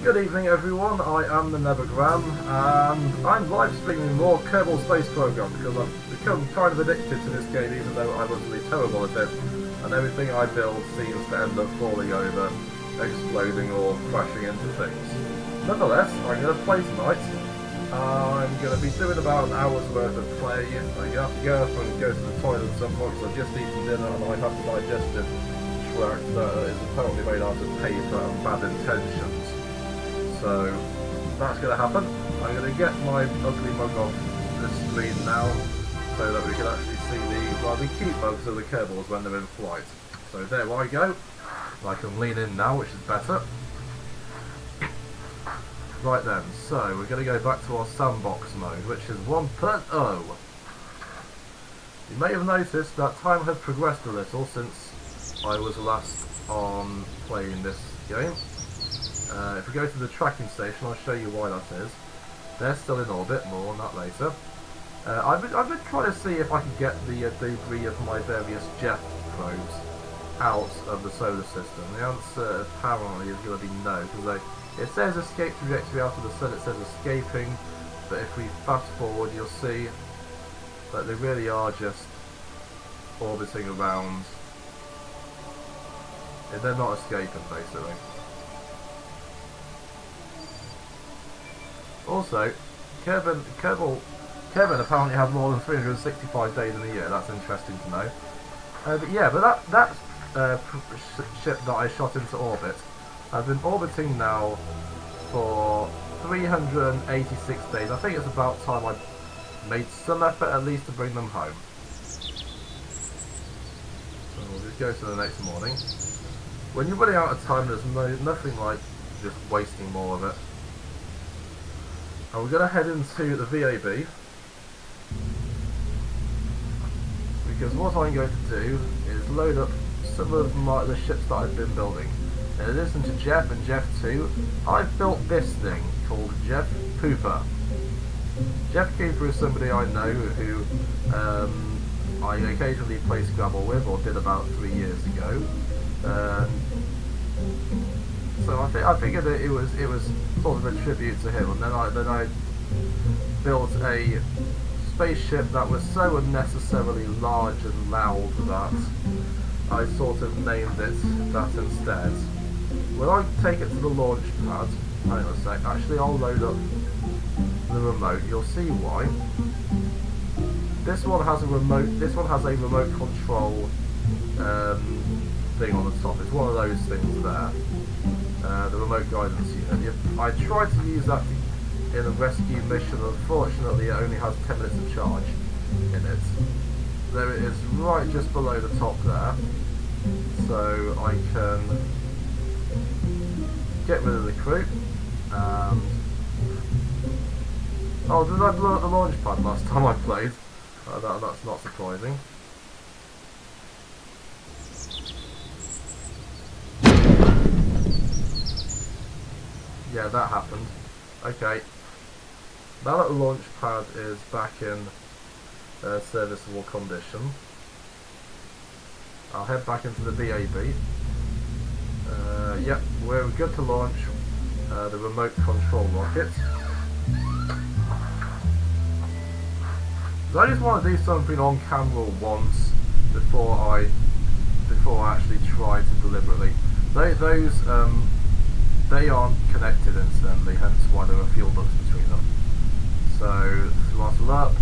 Good evening everyone, I am the Nevergram, and I'm live streaming more Kerbal Space Program because I've become kind of addicted to this game even though I was really terrible at it, and everything I build seems to end up falling over, exploding or crashing into things. Nonetheless, I'm going to play tonight. I'm going to be doing about an hour's worth of play. I have to go up and go to the toilet at some point because I've just eaten dinner and I have to digest it tract that is apparently made out of paper and bad intentions. So that's going to happen. I'm going to get my ugly mug off the screen now so that we can actually see the rather cute mugs of the Kerbals when they're in flight. So there I go. I can lean in now, which is better. Right then, so we're going to go back to our sandbox mode, which is 1.0. You may have noticed that time has progressed a little since I was last on playing this game. If we go to the tracking station, I'll show you why that is. They're still in orbit, more on that later. I've been trying to see if I can get the debris of my various jet probes out of the solar system. The answer apparently is going to be no, because it says escape trajectory out of the sun, it says escaping, but if we fast forward you'll see that they really are just orbiting around. They're not escaping basically. Also, Kerbin apparently have more than 365 days in a year. That's interesting to know. But yeah, but that ship that I shot into orbit has been orbiting now for 386 days. I think it's about time I made some effort at least to bring them home. So we'll just go to the next morning. When you're running out of time, there's nothing like just wasting more of it. And we're going to head into the VAB, because what I'm going to do is load up some of the ships that I've been building. In addition to Jeff and Jeff 2, I've built this thing called Jeff Pooper. Jeff Cooper is somebody I know who I occasionally play Scrabble with, or did about 3 years ago. So I figured that it was sort of a tribute to him, and then I built a spaceship that was so unnecessarily large and loud that I sort of named it that instead. When I take it to the launch pad, hang on a sec, actually I'll load up the remote, you'll see why. This one has a remote control thing on the top. It's one of those things there. The remote guidance unit. I tried to use that in a rescue mission. Unfortunately, it only has 10 minutes of charge in it. There it is, right just below the top there. So I can get rid of the crew. Oh, did I blow up the launch pad last time I played? That's not surprising. Yeah, that happened. Okay. Now that the launch pad is back in serviceable condition, I'll head back into the VAB. Yep, we're good to launch the remote control rocket. So I just want to do something on camera once before I actually try to deliberately. They aren't connected incidentally, hence why there are fuel ducts between them. So, throttle up,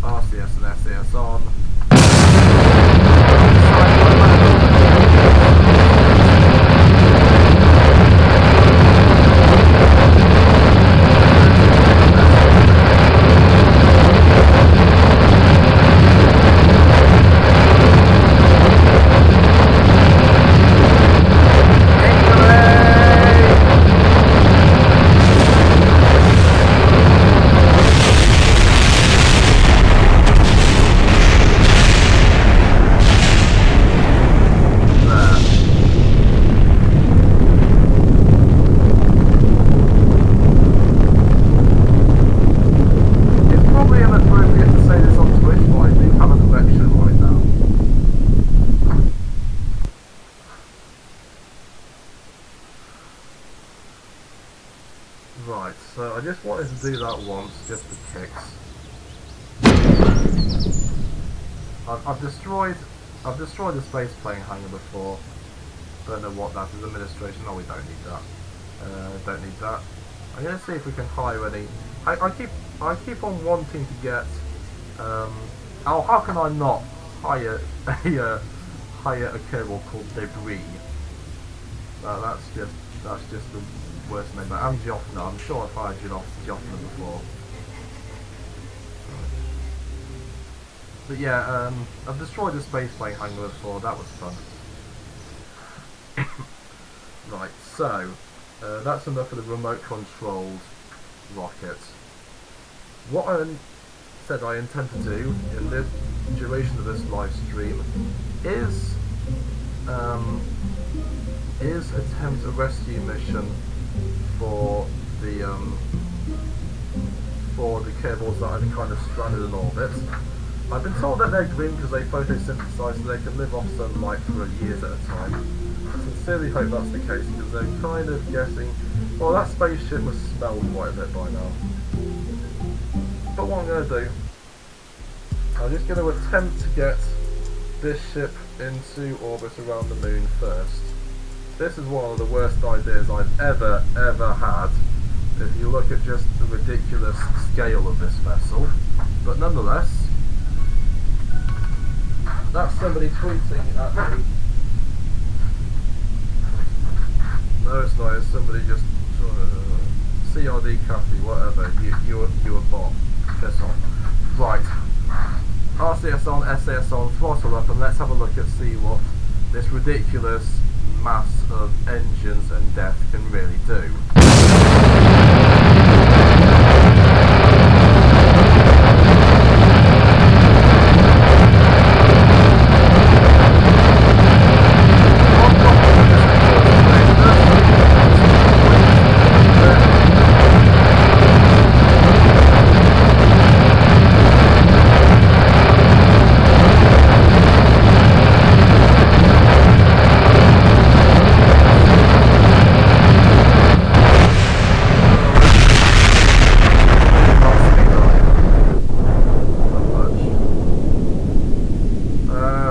RCS and SAS on. Right, so I just wanted to do that once, just for kicks. I've destroyed the space plane hangar before. Don't know what that is. Administration. No, we don't need that. Don't need that. I'm gonna see if we can hire any. I keep on wanting to get. Oh, how can I not hire a Kerbal called Debris? That's just the worst name. I'm Joffner. I'm sure I've hired Joffner before. But yeah, I've destroyed the space plane hangar before. That was fun. Right, so that's enough of the remote controlled rockets. What I said I intend to do in the duration of this live stream is attempt a rescue mission for the Kerbals that are kind of stranded in orbit. I've been told that they're green because they photosynthesize so they can live off sunlight for years at a time. I sincerely hope that's the case because they're kind of guessing. Well, that spaceship must smell quite a bit by now. But what I'm going to do, I'm just going to attempt to get this ship into orbit around the moon first. This is one of the worst ideas I've ever had. If you look at just the ridiculous scale of this vessel, but nonetheless. That's somebody tweeting at me. No, it's not. It's somebody just CRD Cathy, whatever. You a bot. Piss off. Right. RCS on, SAS on, throttle up, and let's have a look at see what this ridiculous mass of engines and death can really do.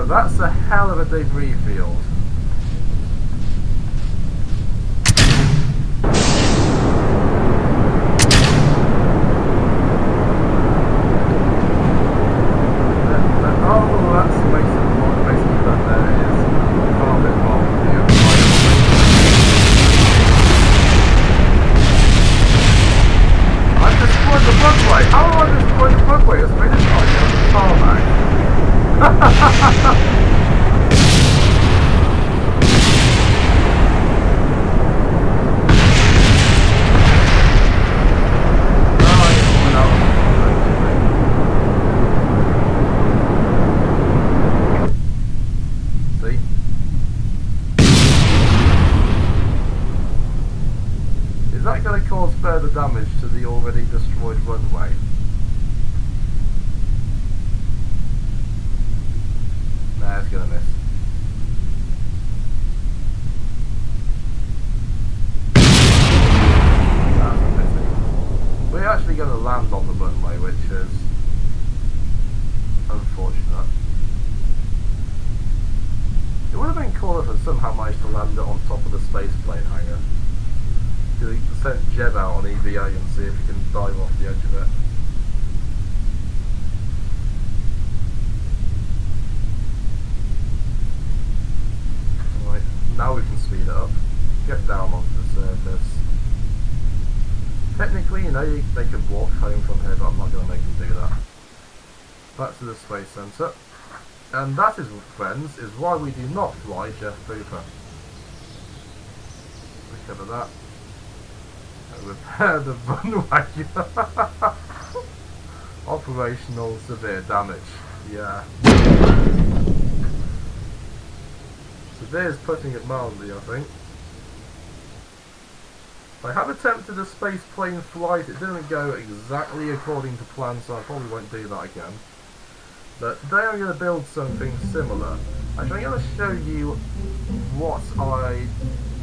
That's a hell of a debris field. Oh, that's basically what that there is. Carbon bomb here. I've destroyed the runway. How have I destroyed the runway? It's made it like a tarmac. See? Is that going to cause further damage to the already destroyed runway? Nah, it's gonna miss. That's a pity. We're actually gonna land on the runway, which is unfortunate. It would have been cool if it somehow managed to land it on top of the space plane hangar. You can send Jeb out on EVA and see if he can dive off the edge of it. Now we can speed it up, get down onto the surface. Technically, you know, they could walk home from here, but I'm not going to make them do that. Back to the Space Centre. And that, is, friends, is why we do not fly Jeff Booper. Recover that. And repair the runway. Operational severe damage. Yeah. There's putting it mildly, I think. I have attempted a space plane flight. It didn't go exactly according to plan, so I probably won't do that again. But today I'm going to build something similar. Actually, I'm going to show you what I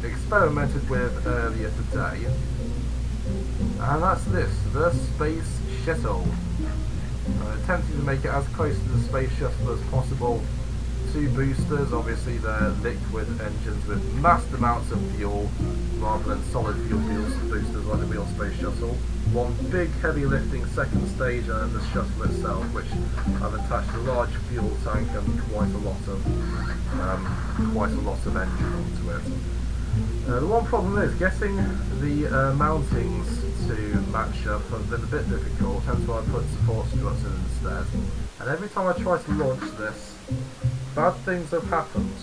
experimented with earlier today. And that's this, the Space Shuttle. Attempting to make it as close to the Space Shuttle as possible. 2 boosters, obviously they're liquid engines with massed amounts of fuel rather than solid fuel boosters like the real Space Shuttle. 1 big heavy lifting second stage, and then the shuttle itself, which I've attached a large fuel tank and quite a lot of engine onto it. The one problem is getting the mountings to match up has been a bit difficult, hence why I put support struts in instead. And every time I try to launch this, bad things have happened.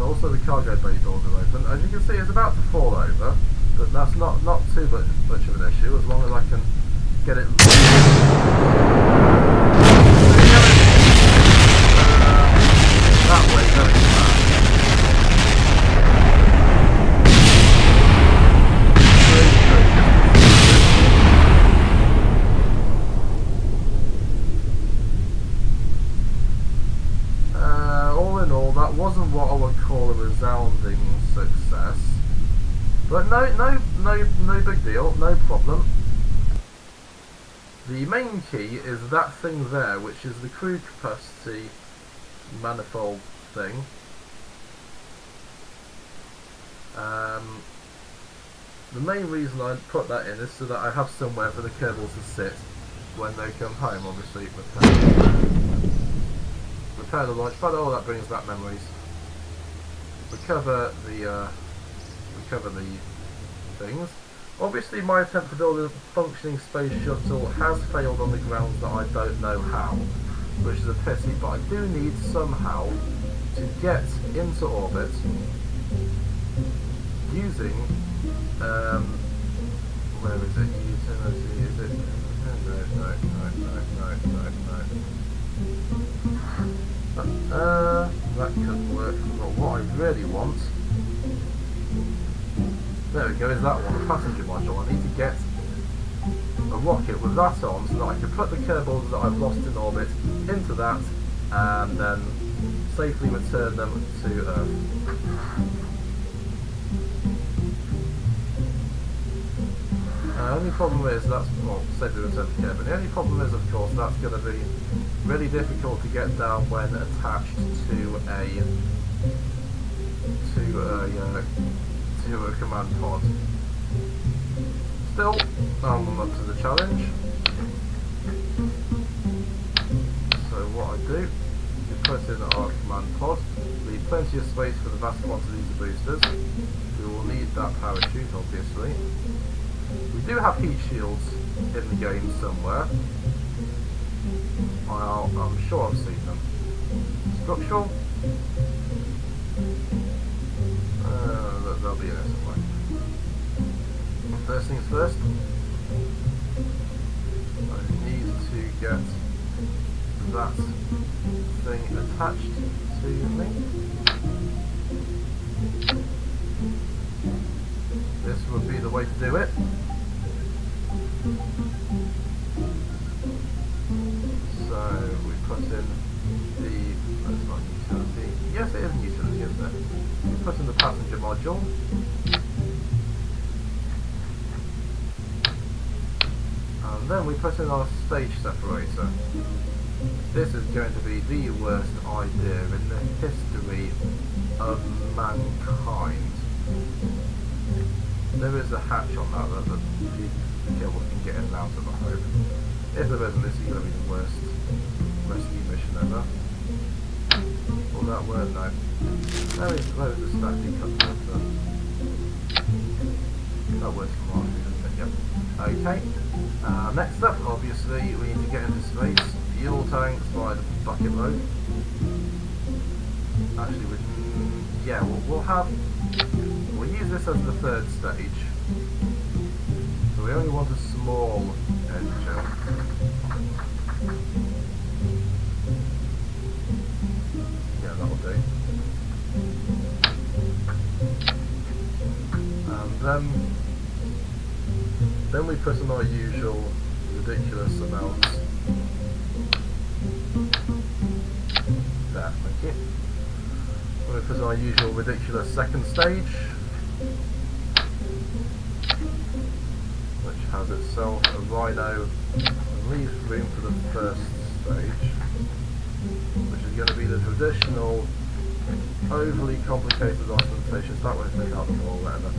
Also the cargo bay doors are open. As you can see, it's about to fall over, but that's not too much of an issue as long as I can get it that way going back. All in all, that wasn't what I would call a resounding success, but no big deal, no problem. The main key is that thing there, which is the crew capacity manifold thing. The main reason I put that in is so that I have somewhere for the Kerbals to sit when they come home. Obviously, repair the launch pad. Oh, that brings back memories. Recover the things. Obviously, my attempt to build a functioning space shuttle has failed on the grounds that I don't know how, which is a pity, but I do need somehow to get into orbit using, where is it? Utility, is it? No. That could work, but what I really want, there we go, is that one, the passenger module. I need to get a rocket with that on so that I can put the Kerbals that I've lost in orbit into that and then safely return them to Earth. Only problem is that's, well, safely return to Kerbal. The only problem is, of course, that's going to be really difficult to get down when attached to a command pod. Still, I'm up to the challenge. So what I do is put in our command pod, leave plenty of space for the vast quantities of boosters. We will need that parachute, obviously. We do have heat shields in the game somewhere. I'm sure I've seen them. Structural? They'll be in there somewhere. First things first, I need to get that thing attached to me. This would be the way to do it. So we put in the, that's not utility, yes it is a utility, isn't it? We put in the passenger module. And then we put in our stage separator. This is going to be the worst idea in the history of mankind. There is a hatch on that the Kerbal can get in and out of, I hope. If there isn't, this is going to be the worst rescue mission ever. Will that work? No. Where is the stack decoupler? That works from last week, doesn't it? Yep. Okay. Next up, obviously, we need to get into space. Fuel tanks by the bucket load. Actually, we'll use this as the third stage. So we only want a small engine. Yeah, that'll do. And then we put in our usual ridiculous amounts. There, thank you. We put in our usual ridiculous second stage, which has itself a rhino and leaves room for the first stage, which is going to be the traditional overly complicated ostentatious, that won't take out the wall, whatever,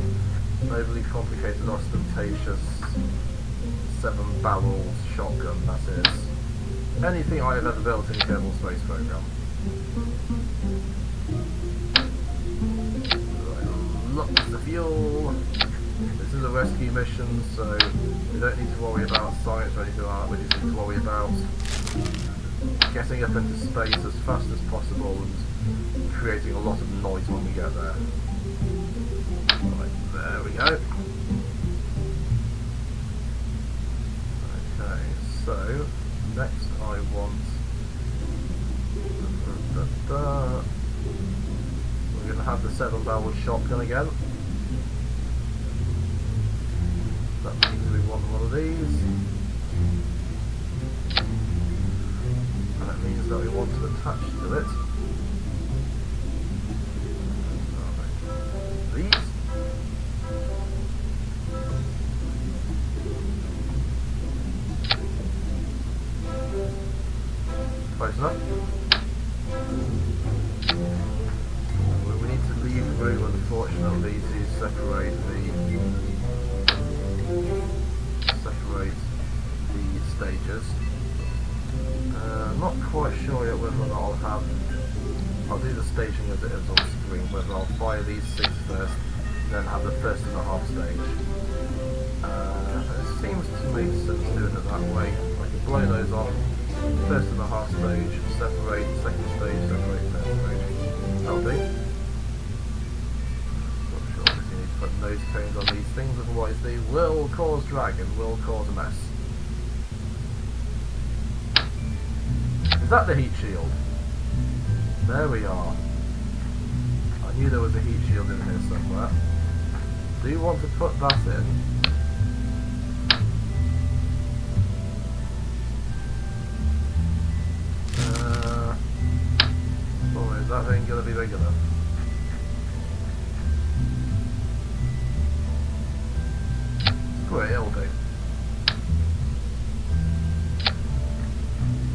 overly complicated ostentatious 7-barreled shotgun, that is anything I have ever built in the Kerbal Space Program. Lots of fuel. This is a rescue mission, so we don't need to worry about science or anything like that. We just need to worry about getting up into space as fast as possible and creating a lot of noise when we get there. Right, there we go. Okay, so next I want we're going to have the 7-barreled shotgun again. That means we want one of these. And that means that we want to attach to it these. Close enough. We need to leave room, unfortunately, to separate the stages. I'm not quite sure yet whether or not I'll do the staging as it is on screen, whether I'll fire these 6 first, then have the 1.5 stage. It seems to make sense doing it that way. I can blow those off, 1.5 stage, separate, 2nd stage, separate, 3rd stage. That'll do. Not sure if you need to put nose cones on these things, otherwise they will cause drag and will cause a mess. Is that the heat shield? There we are. I knew there was a heat shield in here somewhere. Do you want to put that in? Oh, is that thing going to be big enough? Great, it'll do.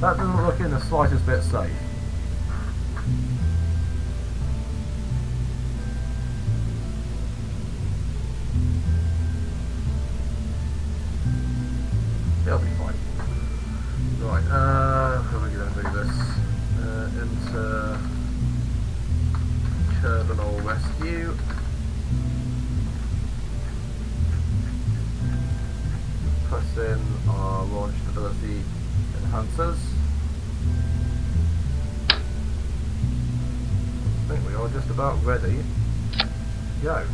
That doesn't look in the slightest bit safe. It'll be fine. Right, how are we going to do this? Into Kerbal Rescue. Press in our launch stability enhancers. I think we are just about ready. Go.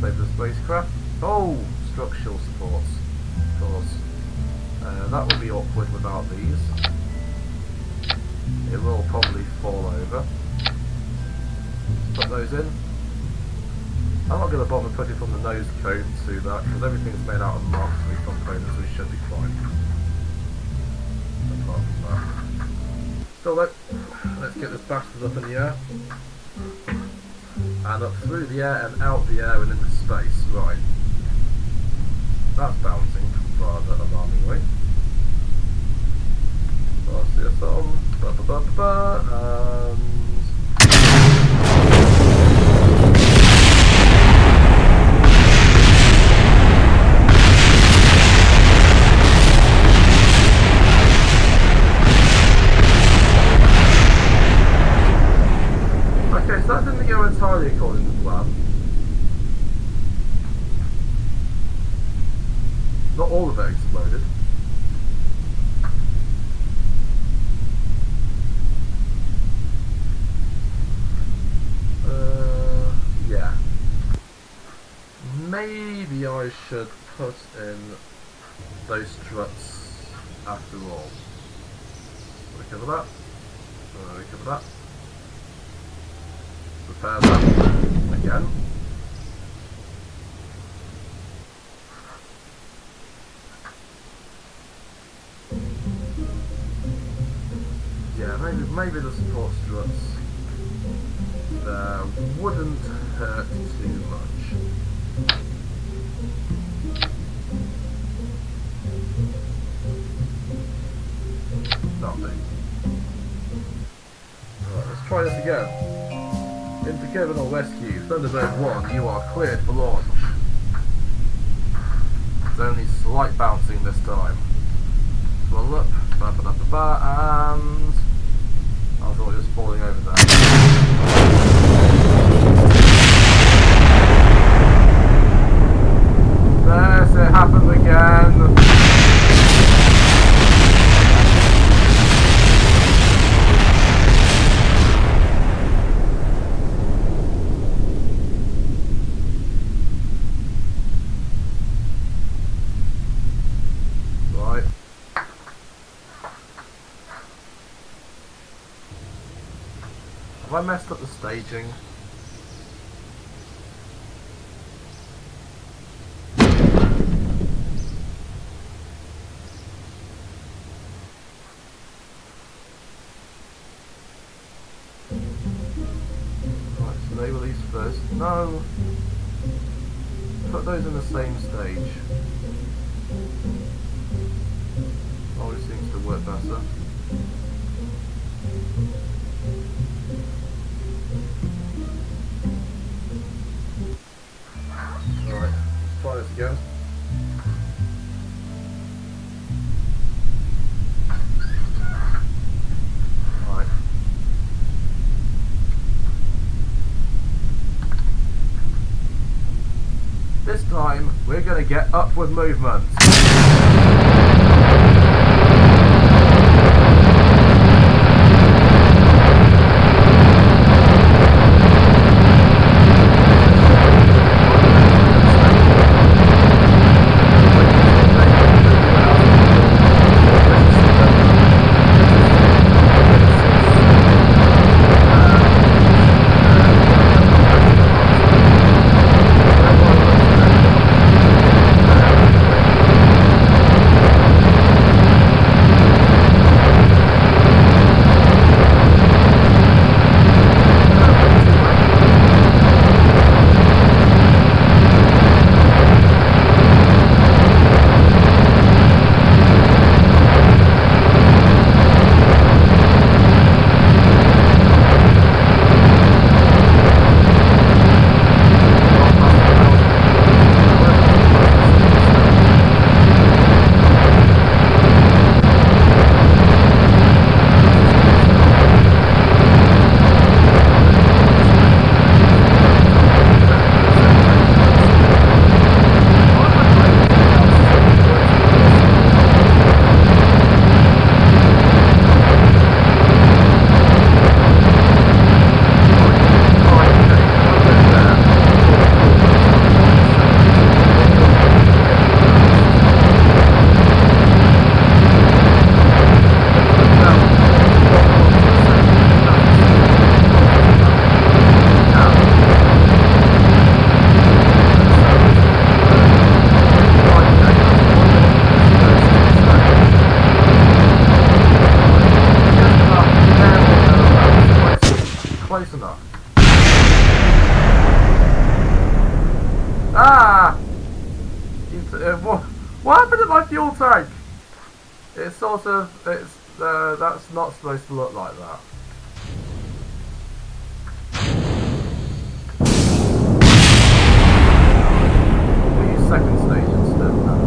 Save the spacecraft. Oh! Structural supports. Of course. That will be awkward without these. It will probably fall over. Put those in. I'm not going to bother putting from the nose cone to that because everything's made out of Mark III components, so we should be fine. Apart from that. So let's get this bastard up in the air. And up through the air and out the air and into space. Right. That's bouncing rather alarmingly. RCS on. And okay, so that didn't go entirely according to plan. Not all of it exploded. Yeah. Maybe I should put in those struts after all. Recover that. Recover that. Repair that again. Yeah, maybe the support struts there wouldn't hurt too much. Nothing. Right, let's try this again. Into Kevinal Rescue, Thunderbird 1, you are cleared for launch. It's only slight bouncing this time. Roll up, and I was all just falling over there. Yes, it happened again. Right. Have I messed up the staging? Right, so they release first. No! Put those in the same stage. Always seems to work better. Alright, let's try this again. Right. This time, we're going to get upward movement. Close enough. Ah! What happened to my fuel tank? It's sort of, that's not supposed to look like that. We'll use second stage instead now.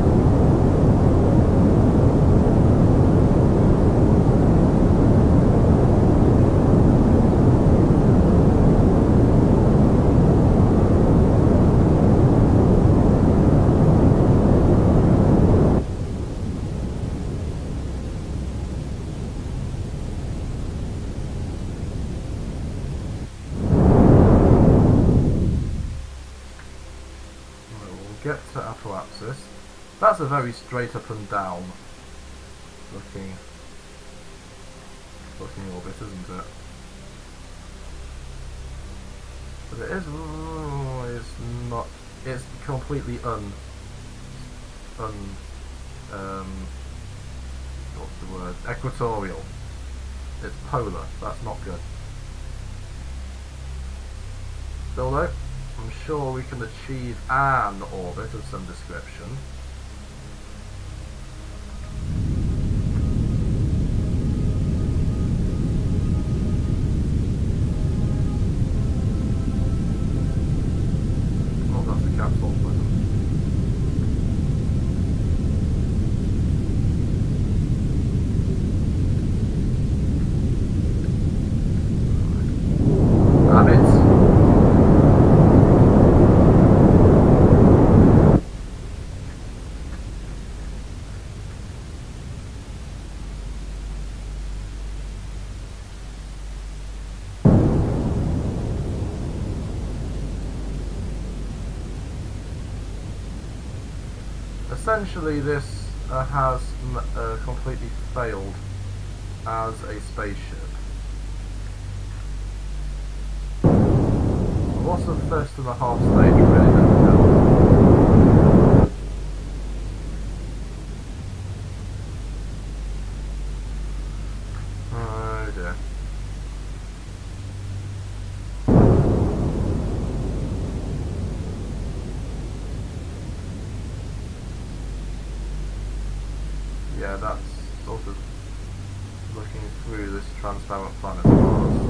Get to Apoapsis. That's a very straight up and down looking orbit, isn't it? But it is it's not, it's completely what's the word? Equatorial. It's polar, that's not good. Still though, I'm sure we can achieve an orbit of some description. Oh, that's the capsule button. Damn it! Essentially, this has completely failed as a spaceship. What's the first and a half stage really then? Oh dear. Yeah, that's sort of looking through this transparent planet of ours.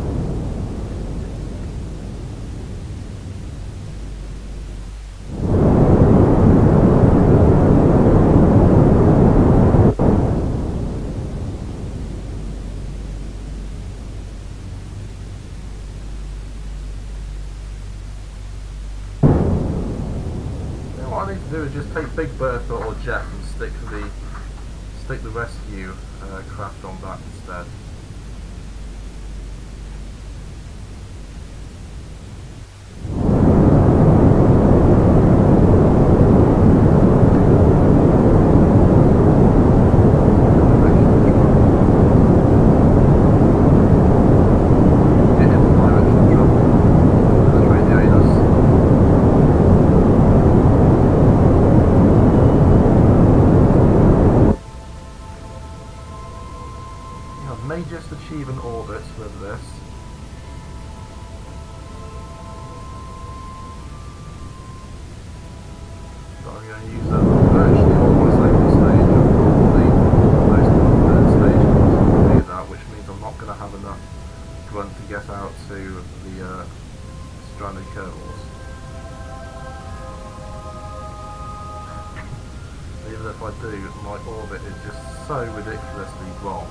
What I need to do is just take Big Bertha or Jeff and stick the rescue craft on that instead. May just achieve an orbit with this. So I'm going to use virtually all my second stage and probably most of the third stage to do that, which means I'm not going to have enough grunt to get out to the stranded Kerbals. Even if I do, my orbit is just so ridiculously wrong.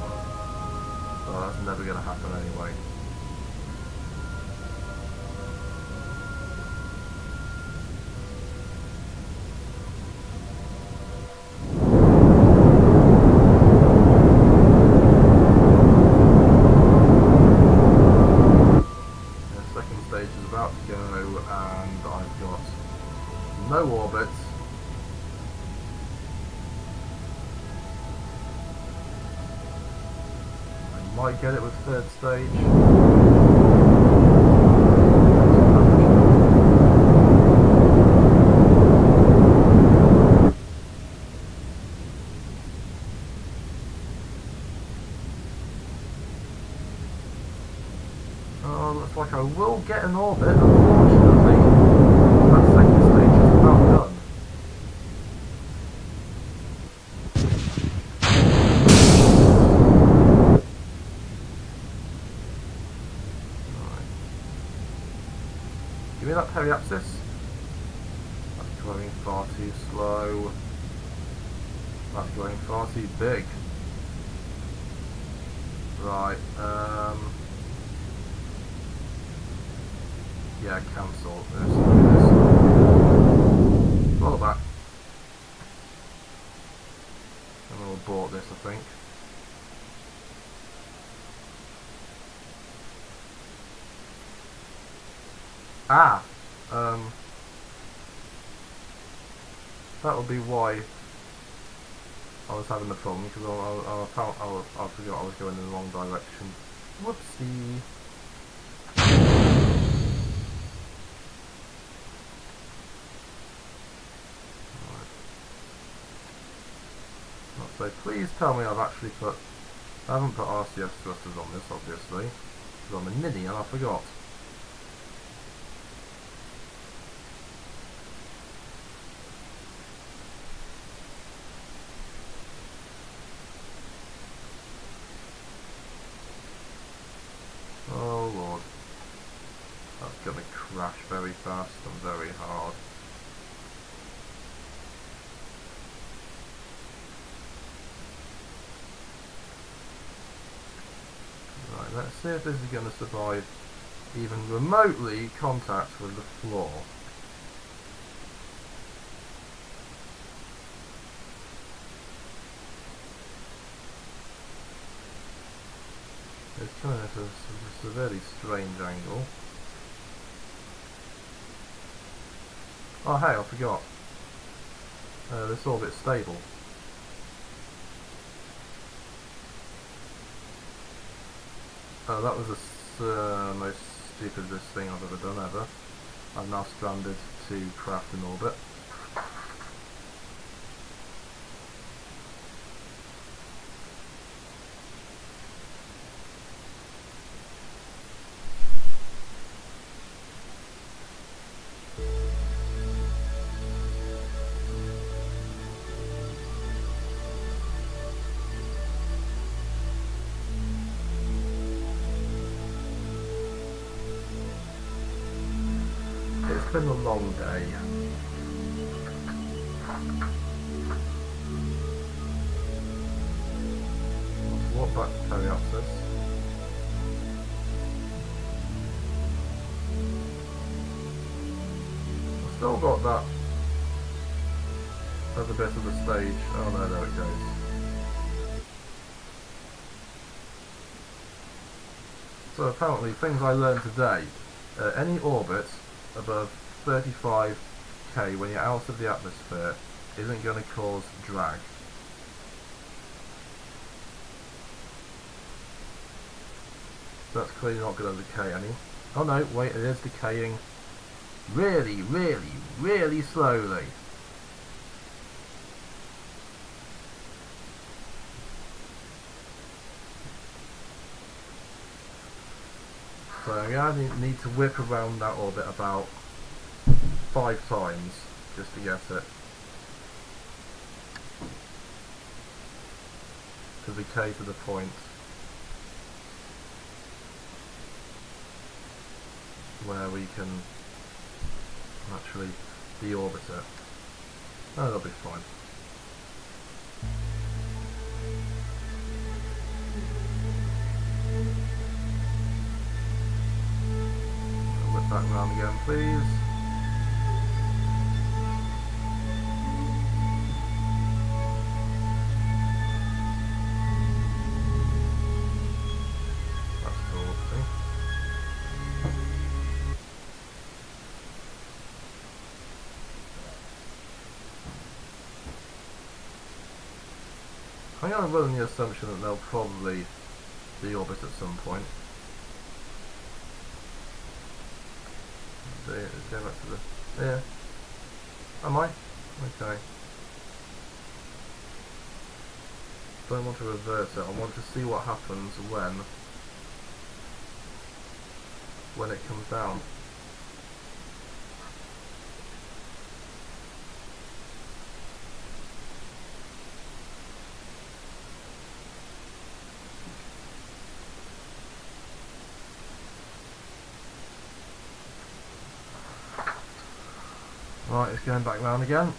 So that's never going to happen anyway. The second stage is about to go and I've got no orbit. Might get it with third stage. Looks like I will get an orbit, unfortunately. That second stage is about done. Give me that periapsis. That's going far too slow. That's going far too big. Right, yeah, cancel this. Roll back. And we'll abort this, I think. Ah! That would be why I was having the problem, because I forgot I was going in the wrong direction. Whoopsie! So please tell me I've actually put... I haven't put RCS thrusters on this, obviously, because I'm a ninny and I forgot. crash very fast and very hard. Right, let's see if this is going to survive even remotely contact with the floor. It's coming at a severely strange angle. Oh hey, I forgot. This orbit's stable. Oh, that was the most stupidest thing I've ever done ever. I'm now stranded to craft in orbit. It's been a long day. Let's walk back to Periapsis. I've still got that other bit of the stage. Oh no, there it goes. So apparently, things I learned today, any orbit above 35k when you're out of the atmosphere isn't going to cause drag. So that's clearly not going to decay any. Oh no, wait, it is decaying really, really, really slowly. So I'm going to need to whip around that orbit about 5 times just to get it to decay to the point where we can actually deorbit it. Oh, that'll be fine. Whip that round again, please. I'm going to run on the assumption that they'll probably deorbit at some point. Let's go back to the... Yeah. Am I? Okay. Don't want to reverse it, I want to see what happens when it comes down. Right, it's going back round again.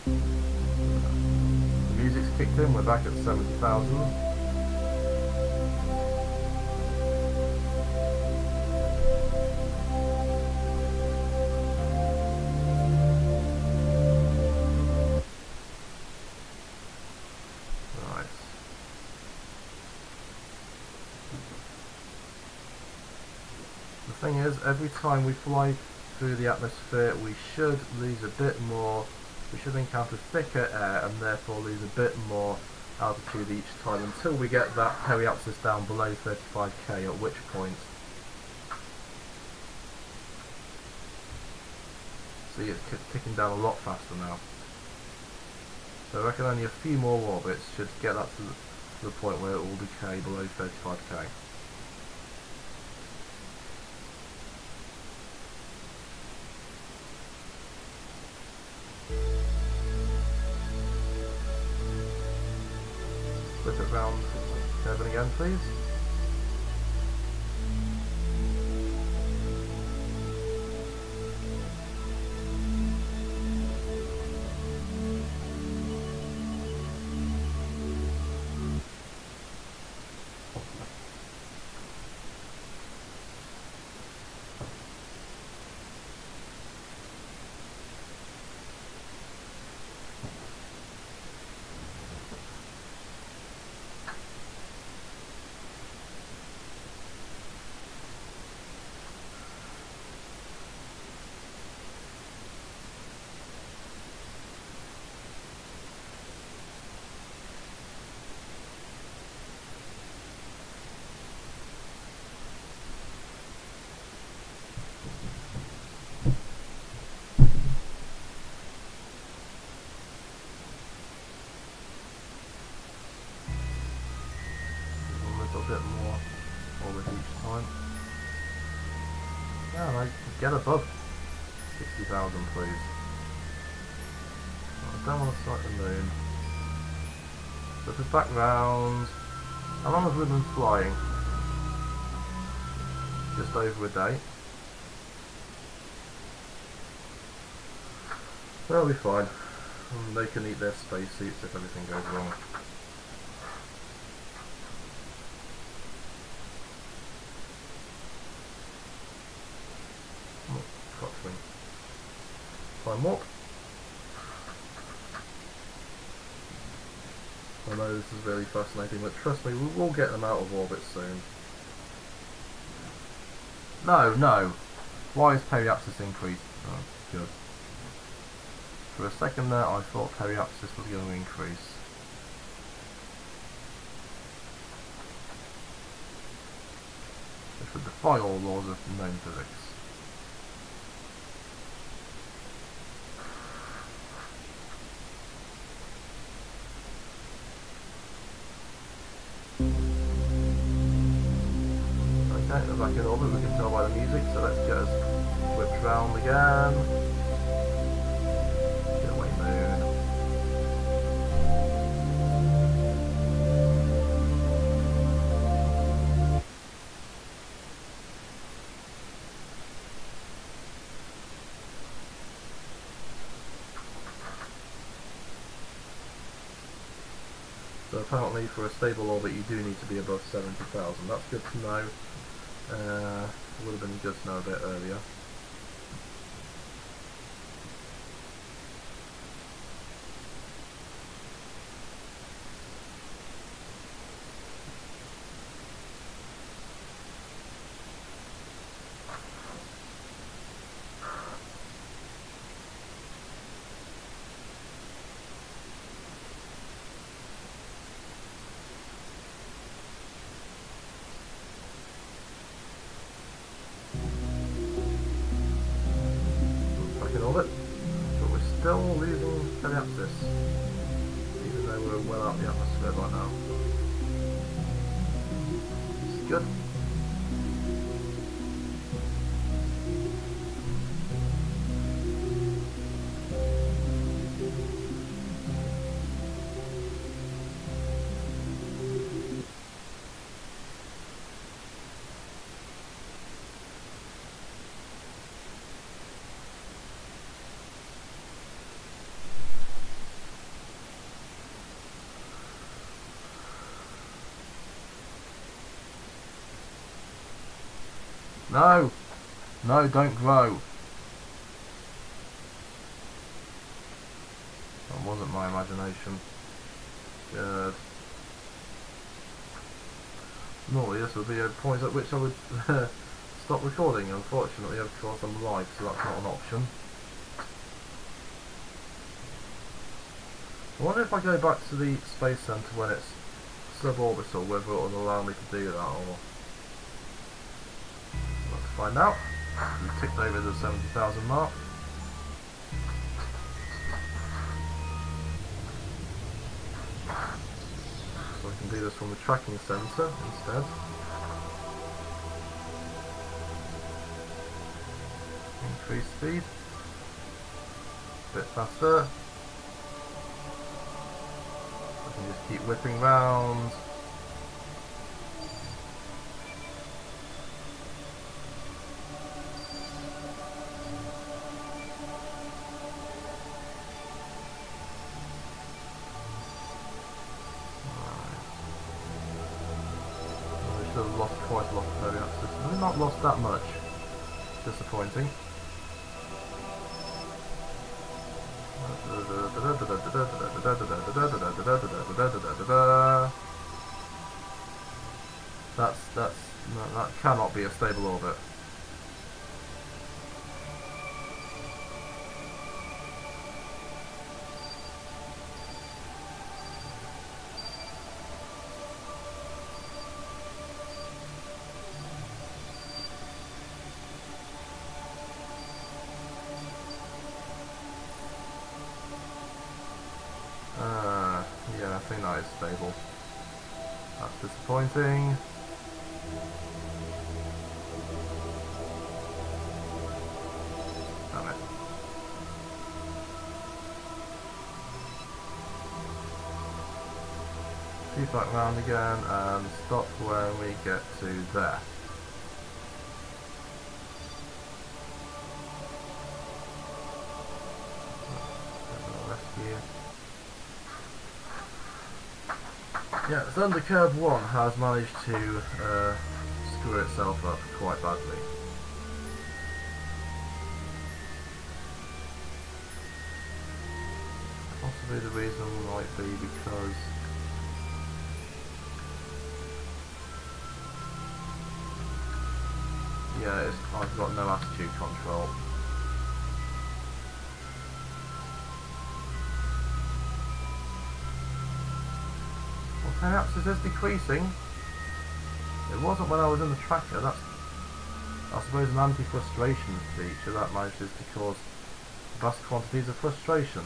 The music's kicked in, we're back at 70,000. The thing is, every time we fly through the atmosphere we should lose a bit more, we should encounter thicker air and therefore lose a bit more altitude each time until we get that Periapsis down below 35k, at which point see it's ticking down a lot faster now. So I reckon only a few more orbits should get that to the point where it will decay below 35k. round Kerbin again, please. Bit more orbit each time. Yeah, like get above 60,000, please. I don't want to sight the moon. So if it's back round, how long have we been flying? Just over a day. They'll be fine. And they can eat their spacesuits if everything goes wrong. Time warp. I know this is very fascinating, but trust me, we will get them out of orbit soon. No. Why is periapsis increased? Oh, good. For a second there, I thought periapsis was going to increase. Which would defy all laws of known physics. Okay, they're back in orbit, we can tell by the music, so let's get us whipped round again. Get away, moon. So apparently for a stable orbit you do need to be above 70,000. That's good to know. Would have been good to know a bit earlier. Orbit, but we're still losing periapsis, even though we're well out the atmosphere right now. It's good. No! No, don't grow! That wasn't my imagination. Good. Normally this would be a point at which I would stop recording. Unfortunately, of course, I'm live, so that's not an option. I wonder if I go back to the Space Centre when it's suborbital, whether it will allow me to do that or... Let's find out. We ticked over the 70,000 mark. So I can do this from the tracking centre instead. Increase speed. A bit faster. And just keep whipping round. Have lost quite a lot of heavy axis. I've not lost that much. Disappointing. That cannot be a stable orbit. Yeah, I think that is stable. That's disappointing. Damn it. Keep back round again and stop when we get to there. Rescue. Yeah, Thunder Curve 1 has managed to screw itself up quite badly. Possibly the reason might be because I've got no attitude control. Perhaps it is decreasing. It wasn't when I was in the tracker. That's, I suppose, an anti-frustration feature that manages to cause vast quantities of frustration.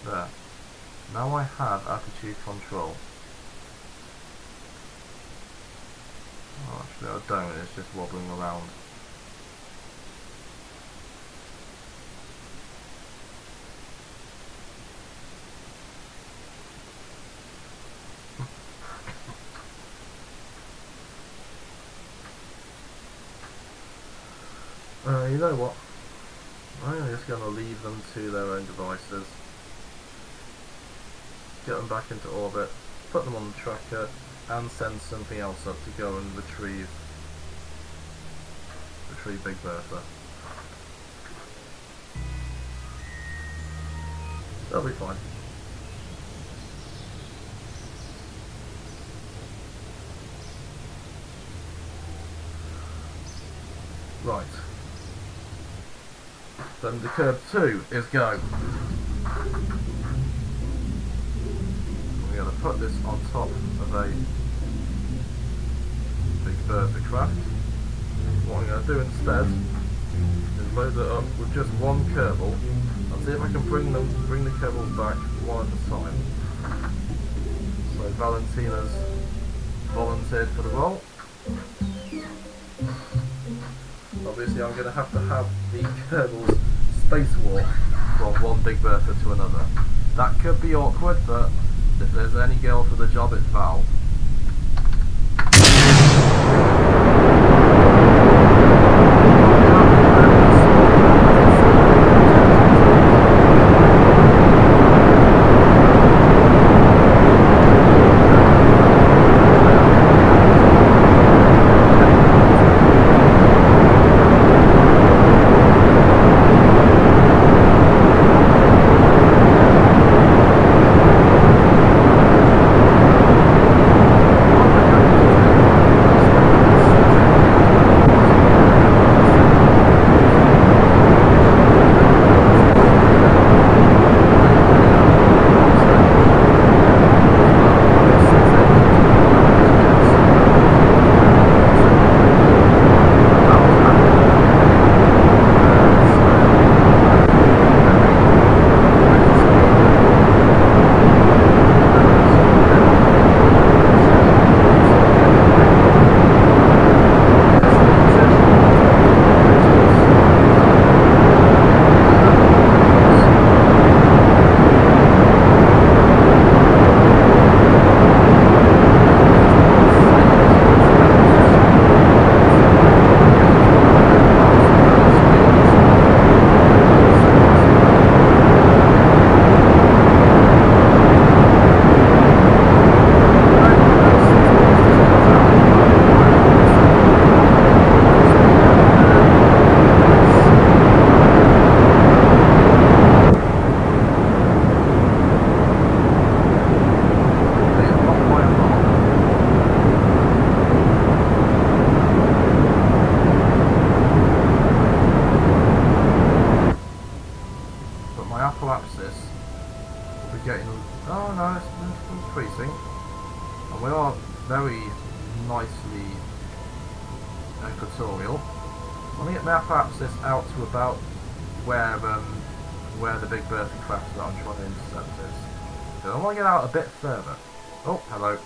There. Now I have attitude control. Oh, actually I don't, it's just wobbling around. You know what? I'm just going to leave them to their own devices. Get them back into orbit, put them on the tracker, and send something else up to go and retrieve Big Bertha. They'll be fine. Right. Thunder Curve 2 is go. We're going to put this on top of a Big Bertha craft. What I'm going to do instead is load it up with just one Kerbal and see if I can bring the Kerbals back one at a time. So Valentina's volunteered for the role. Obviously I'm going to have the Kerbals spacewalk from one Big Bertha to another. That could be awkward, but if there's any girl for the job, it's Val. apoapsis, we'll be getting... Oh no, it's increasing. And we are very nicely equatorial. I'm going to get my apoapsis out to about where the Big Bertha craft that I'm trying to intercept is. So I want to get out a bit further. Oh, hello.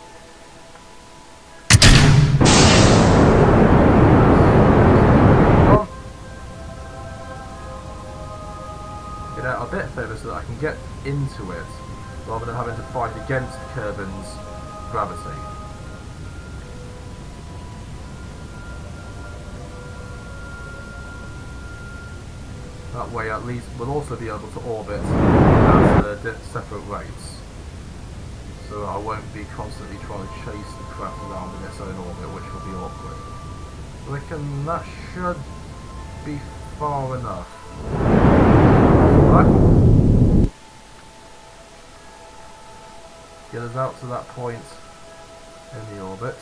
Get out a bit further so that I can get into it, rather than having to fight against Kerbin's gravity. That way at least we'll also be able to orbit at separate rates. So I won't be constantly trying to chase the craft around in its own orbit, which will be awkward. That should be far enough. Right. Get us out to that point in the orbit.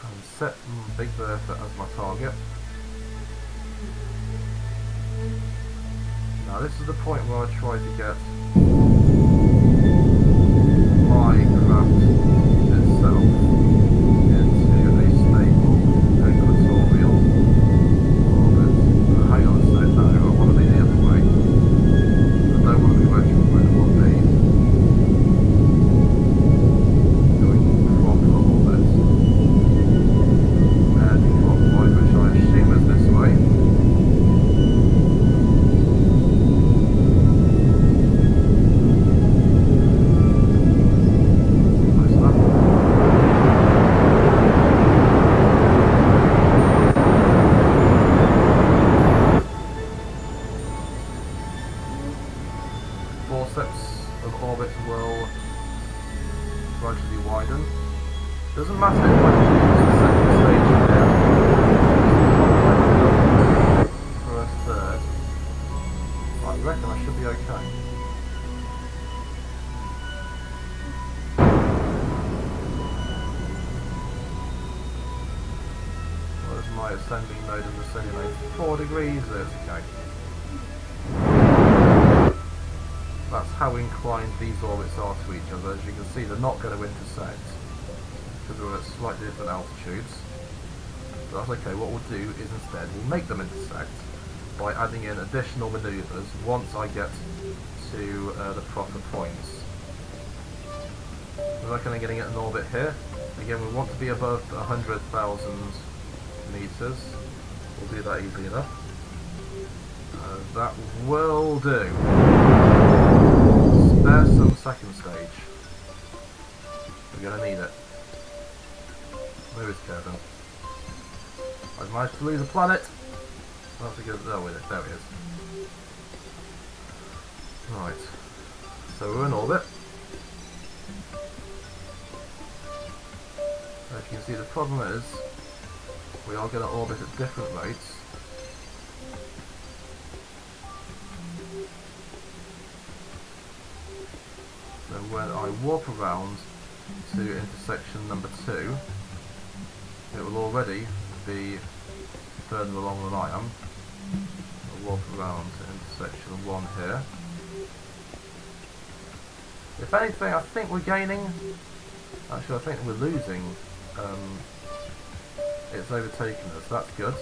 And set Big Bertha as my target. Now this is the point where I try to get my craft itself into a stable equatorial orbit. Hang on a sec, no, I want to be the other way. I don't want to be retrograde, I want to be doing proper orbit. And clockwise, which I assume is this way. Forceps of orbit will gradually widen. Doesn't matter if I choose the second stage here for a third. I reckon I should be okay. What is my ascending mode of the simulator? 4 degrees, that's okay. That's how inclined these orbits are to each other. As you can see, they're not going to intersect because we're at slightly different altitudes. But that's okay. What we'll do is instead we'll make them intersect by adding in additional manoeuvres once I get to the proper points. We're looking at getting an orbit here. Again, we want to be above 100,000 meters. We'll do that easily enough. That will do. Spare some second stage. We're going to need it. Where is Kerbin? I've managed to lose a planet. That's a good. Oh, there he is. Right. So we're in orbit. As you can see, the problem is we are going to orbit at different rates. So when I warp around to intersection number 2, it will already be further along than I am. I'll warp around to intersection 1 here. If anything, I think we're gaining. Actually, I think we're losing. It's overtaken us. That's good.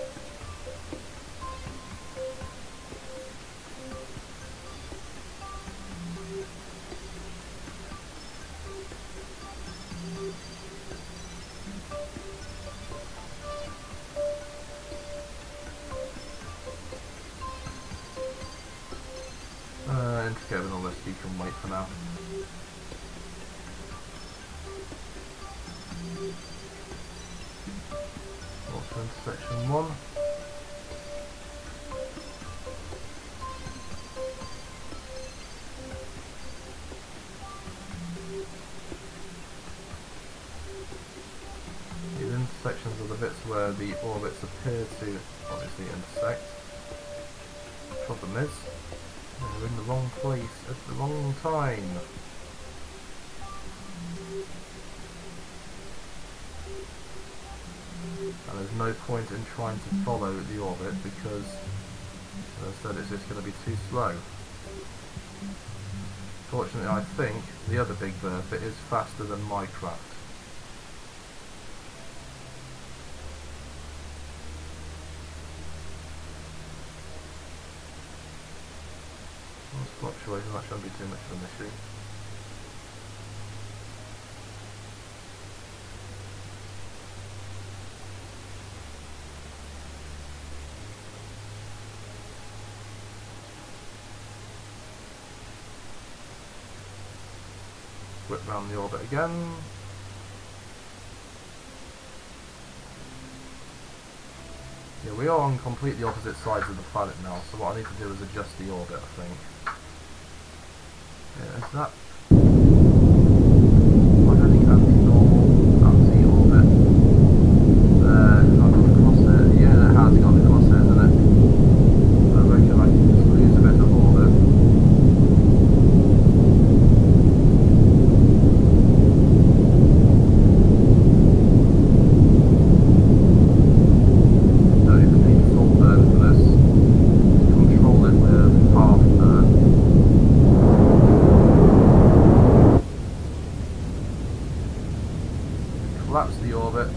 Kerbin, all this you can wait for now. Also intersection 1. These intersections are the bits where the orbits appear to obviously intersect. The problem is, we're in the wrong place at the wrong time. And as there's no point in trying to follow the orbit because, as I said, it's just going to be too slow. Fortunately, I think the other Big Bertha is faster than my craft. Fluctuation, that shouldn't be too much of an issue. Whip round the orbit again. Yeah, we are on completely opposite sides of the planet now, so what I need to do is adjust the orbit, I think. Yeah, is that... I don't think anti-normal, anti-orbit. There, has that got the crosshair? Yeah, it has got the crosshair, hasn't it? I reckon I can just lose a bit of orbit. Don't even need full burn for this. Just control it with half burn. Collapse the orbit.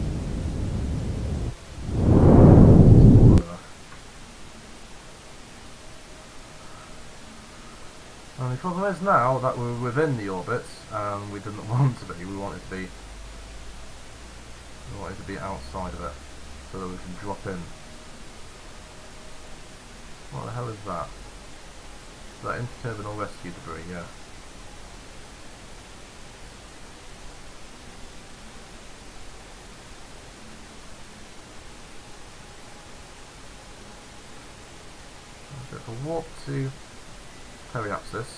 And the problem is now that we're within the orbit, and we didn't want to be. We wanted to be outside of it, so that we can drop in. What the hell is that? Is that interterminal rescue debris? Yeah. So if I warp to Periapsis,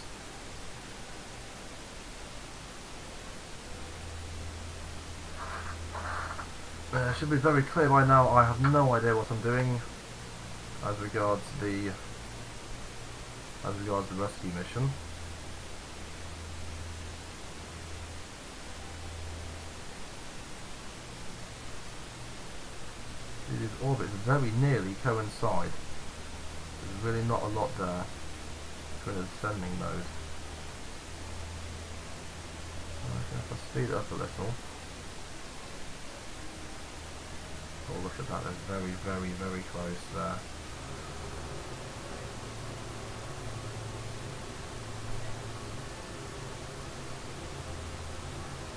it should be very clear by now. I have no idea what I'm doing as regards the rescue mission. These orbits very nearly coincide. There's really not a lot there between the descending mode. Okay, if I speed it up a little. Oh, look at that, they're very, very, very close there.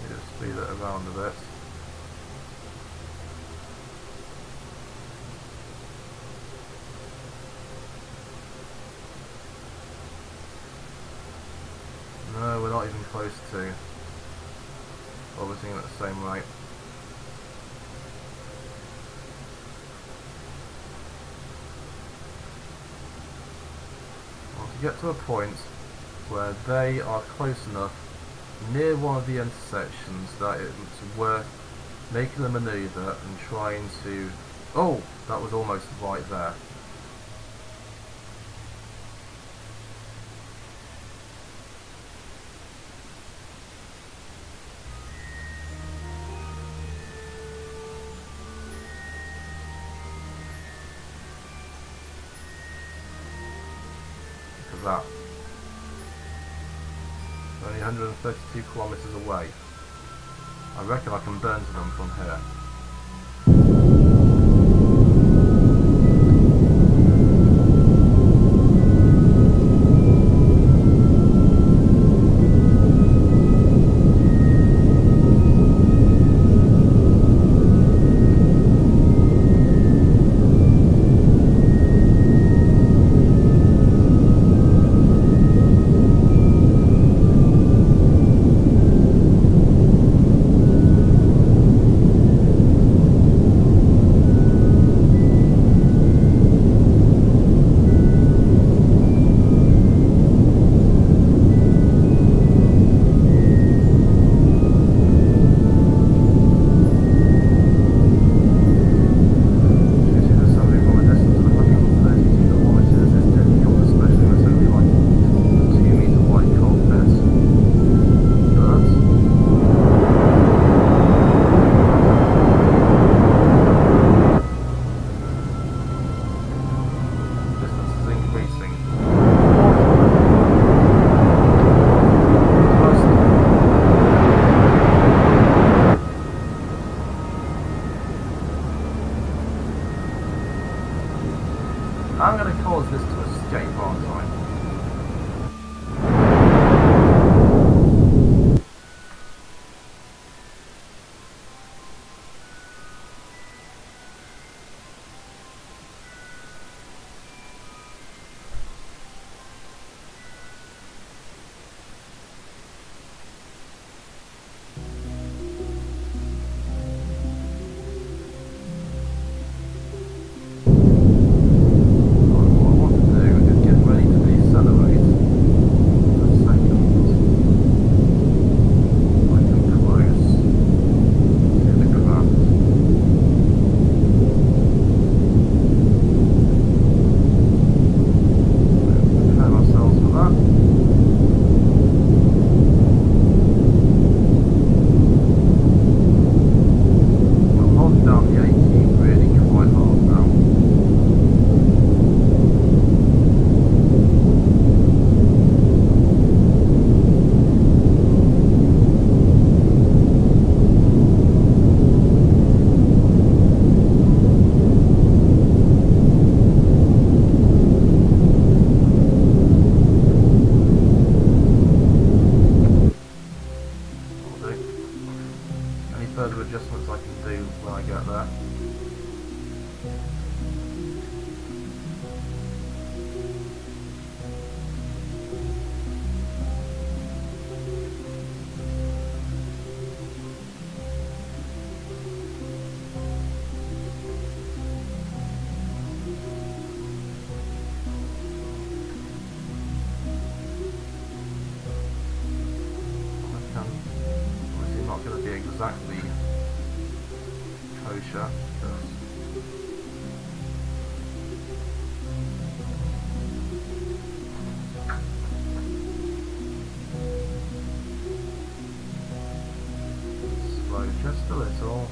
You just speed it around a bit. No, we're not even close to orbiting at the same rate. Well, to get to a point where they are close enough near one of the intersections that it's worth making a manoeuvre and trying to... Oh! That was almost right there. That. Only 132 kilometers away. I reckon I can burn to them from here. I'm going to cause this to escape, aren't I? Further adjustments I can do when I get there. Obviously not going to be exactly kosher. Slow just a little.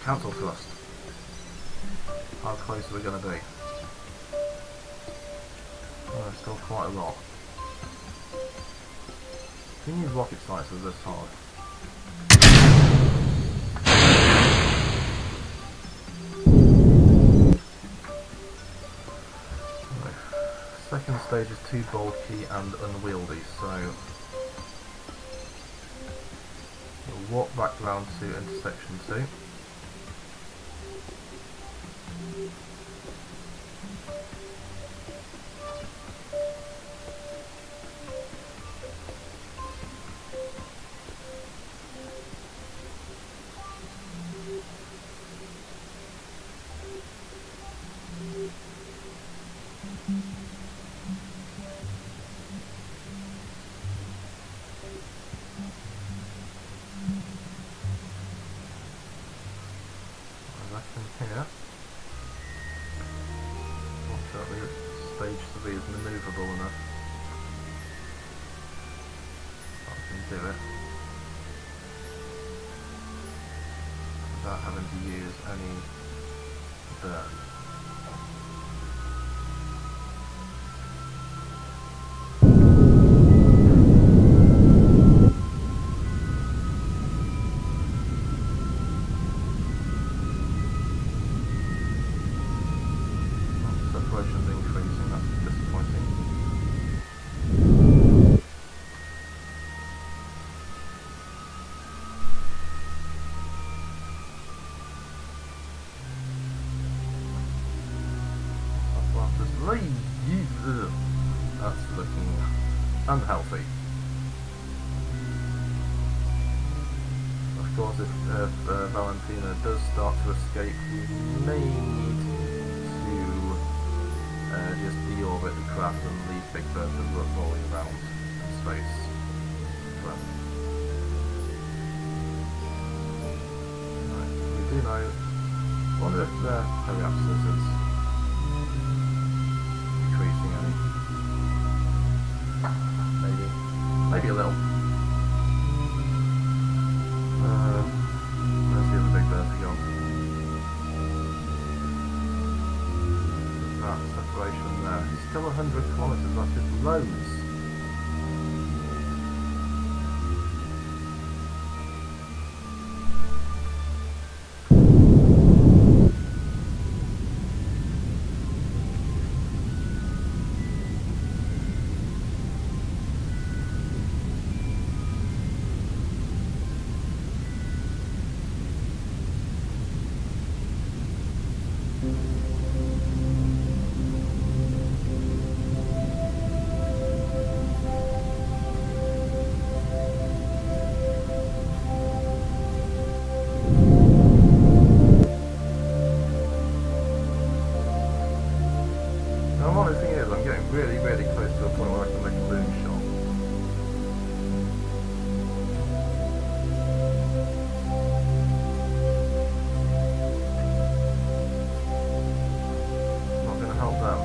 Council thrust. How close are we going to be? Oh, still quite a lot. Can you use rocket sights with this hard? Second stage is too bulky and unwieldy, so we'll walk back round to intersection 2. Here. Fortunately, stage 3 is manoeuvrable enough. I can do it without having to use any burn. Separation's increasing, that's disappointing. That's looking unhealthy. Of course, if Valentina does start to escape, we may need to just deorbit the craft and leave Big Bertha rolling around in space. But, right, we do know. I wonder if the periapsis is decreasing any. Maybe a little. Where's the other Big Bertha gone? That separation there. Still 100 kilometres, that's just loads. Really close to a point where I can make a loon shot. Not going to help them.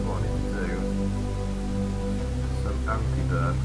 What I need to do, some anti-burn.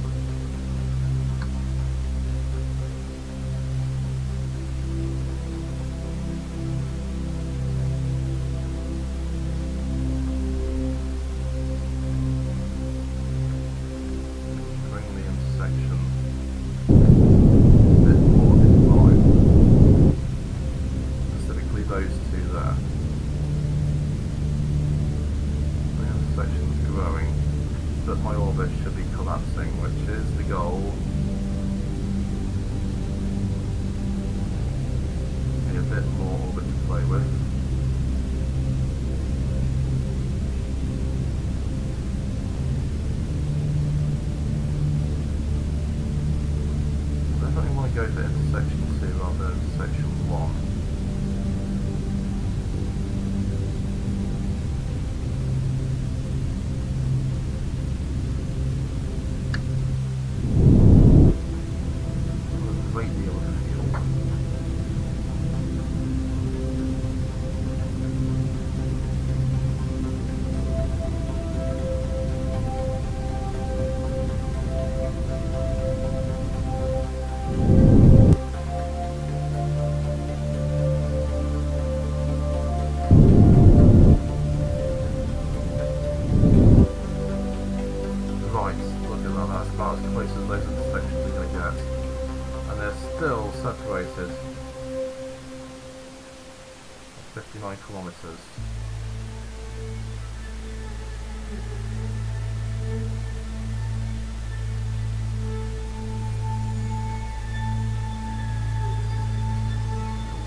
My orbit should be collapsing, which is the goal. Need a bit more orbit to play with. I definitely want to go for intersection 2 rather than intersection 1. Separated 59 kilometers.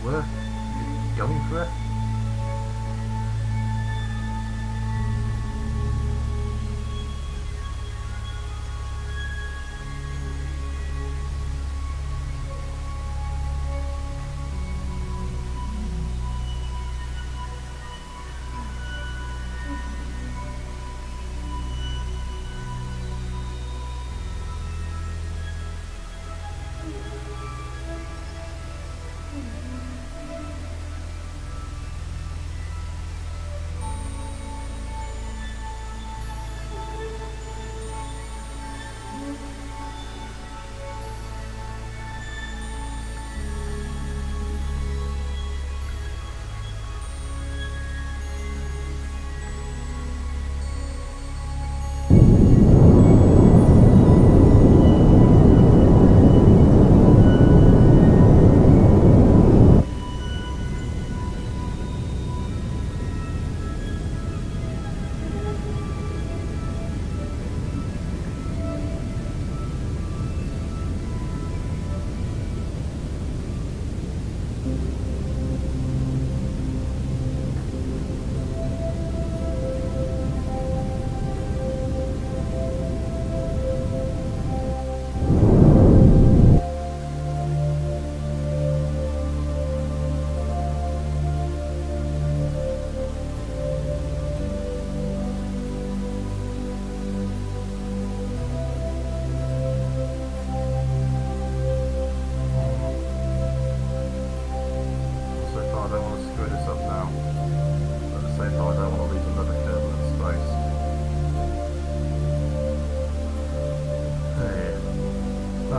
Worth going for it?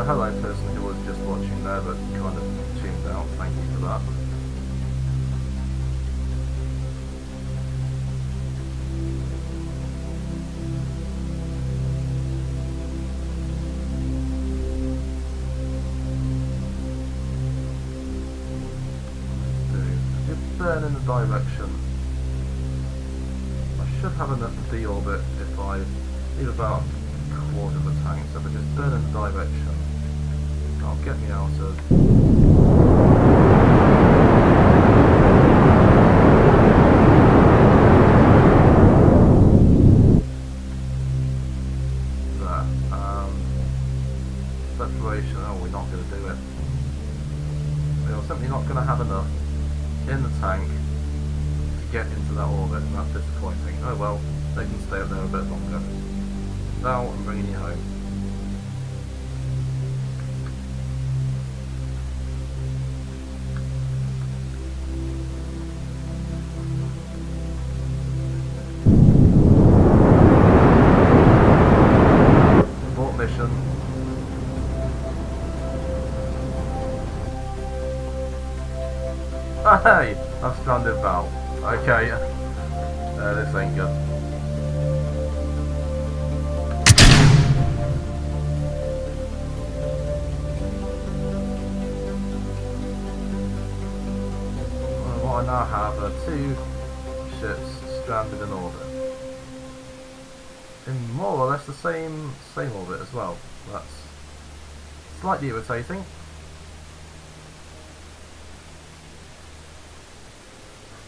hello person who was just watching there but kind of tuned out, thank you for that. Burn in the direction. I should have enough deorbit if I need about a quarter of the tank, so if I just burn in the direction, that'll get me out of there. Separation, oh, we're not going to do it. We're simply not going to have enough in the tank to get into that orbit, and that's disappointing. Oh well, they can stay up there a bit longer. Now I'm bringing you home. Abort mission. Hey! I've stranded Val. Okay. This ain't good. What I now have are 2 ships stranded in orbit. In more or less the same orbit as well. That's slightly irritating.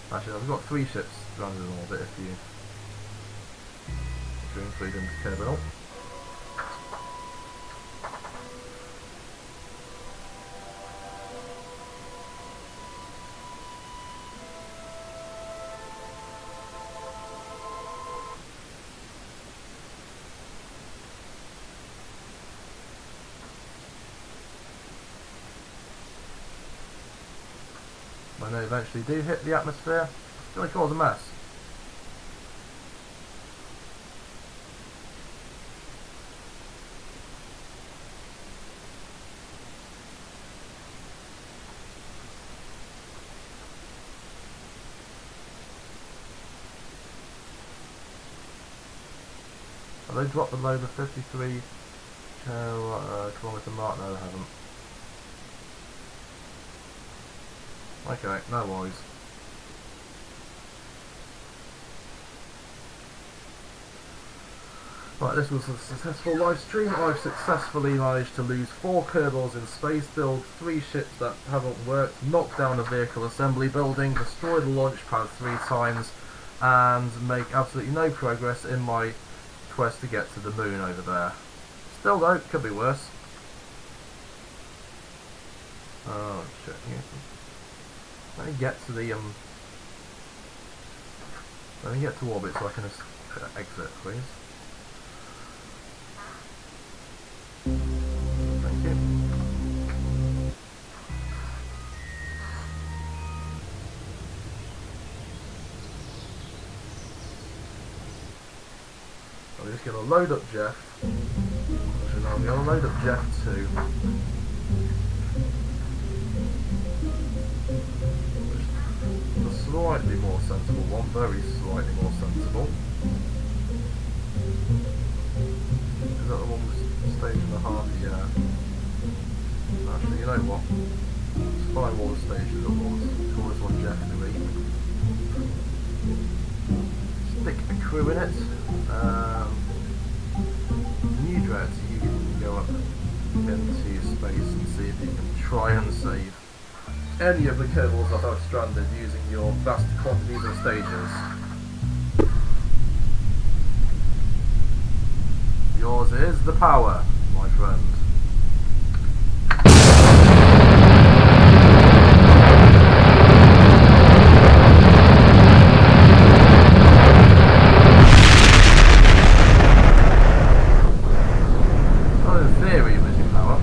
Actually, I've got 3 ships stranded in orbit if you include into terminal. When they eventually do hit the atmosphere, it's going to cause a mess. Have they dropped below the 53 kilometre mark? No, they haven't. Okay, no worries. Right, this was a successful live stream. I've successfully managed to lose 4 Kerbals in space, build 3 ships that haven't worked, knock down a vehicle assembly building, destroy the launch pad 3 times, and make absolutely no progress in my quest to get to the moon over there. Still though, could be worse. Oh shit. Let me get to the let me get to orbit so I can just exit, please. Thank you. I'm just going to load up Jeff. Actually, no, I'm going to load up Jeff too. A slightly more sensible one, very slightly more sensible. Is that the one with stage and a half? Yeah. Actually, you know what? Let's find all the stages at once. Call this one Jeff 3. Stick a crew in it. New Dread, you can go up into space and see if you can try and save any of the Kerbals that I've stranded using your vast quantities of stages. Yours is the power, my friend. Well, in theory, it was your power.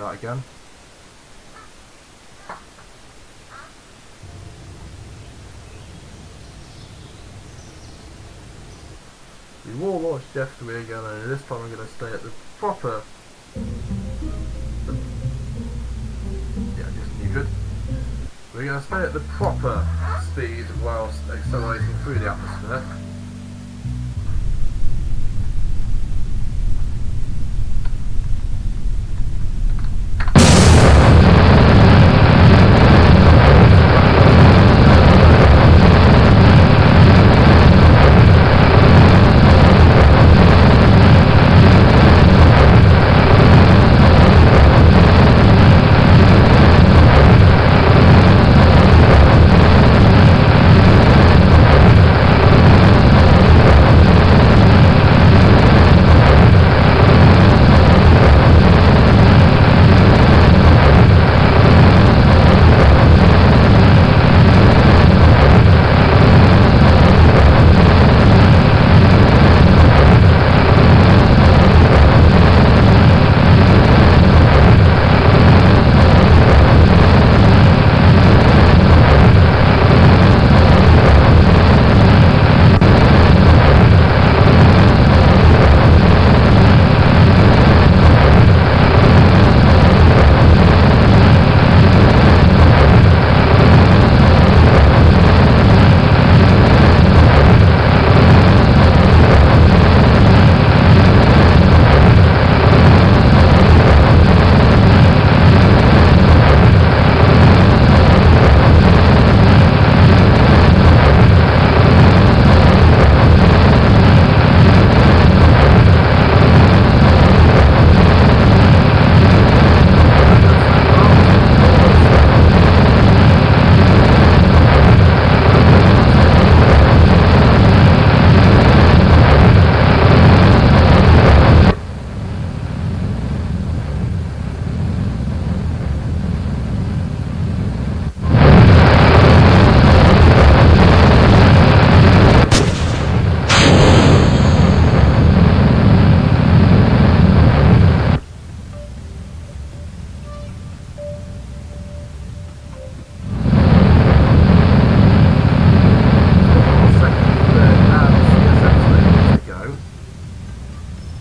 that again. We will launch Jeff 3 again, and this time I'm going to stay at the proper... Yeah, just neutral. We're going to stay at the proper speed whilst accelerating through the atmosphere.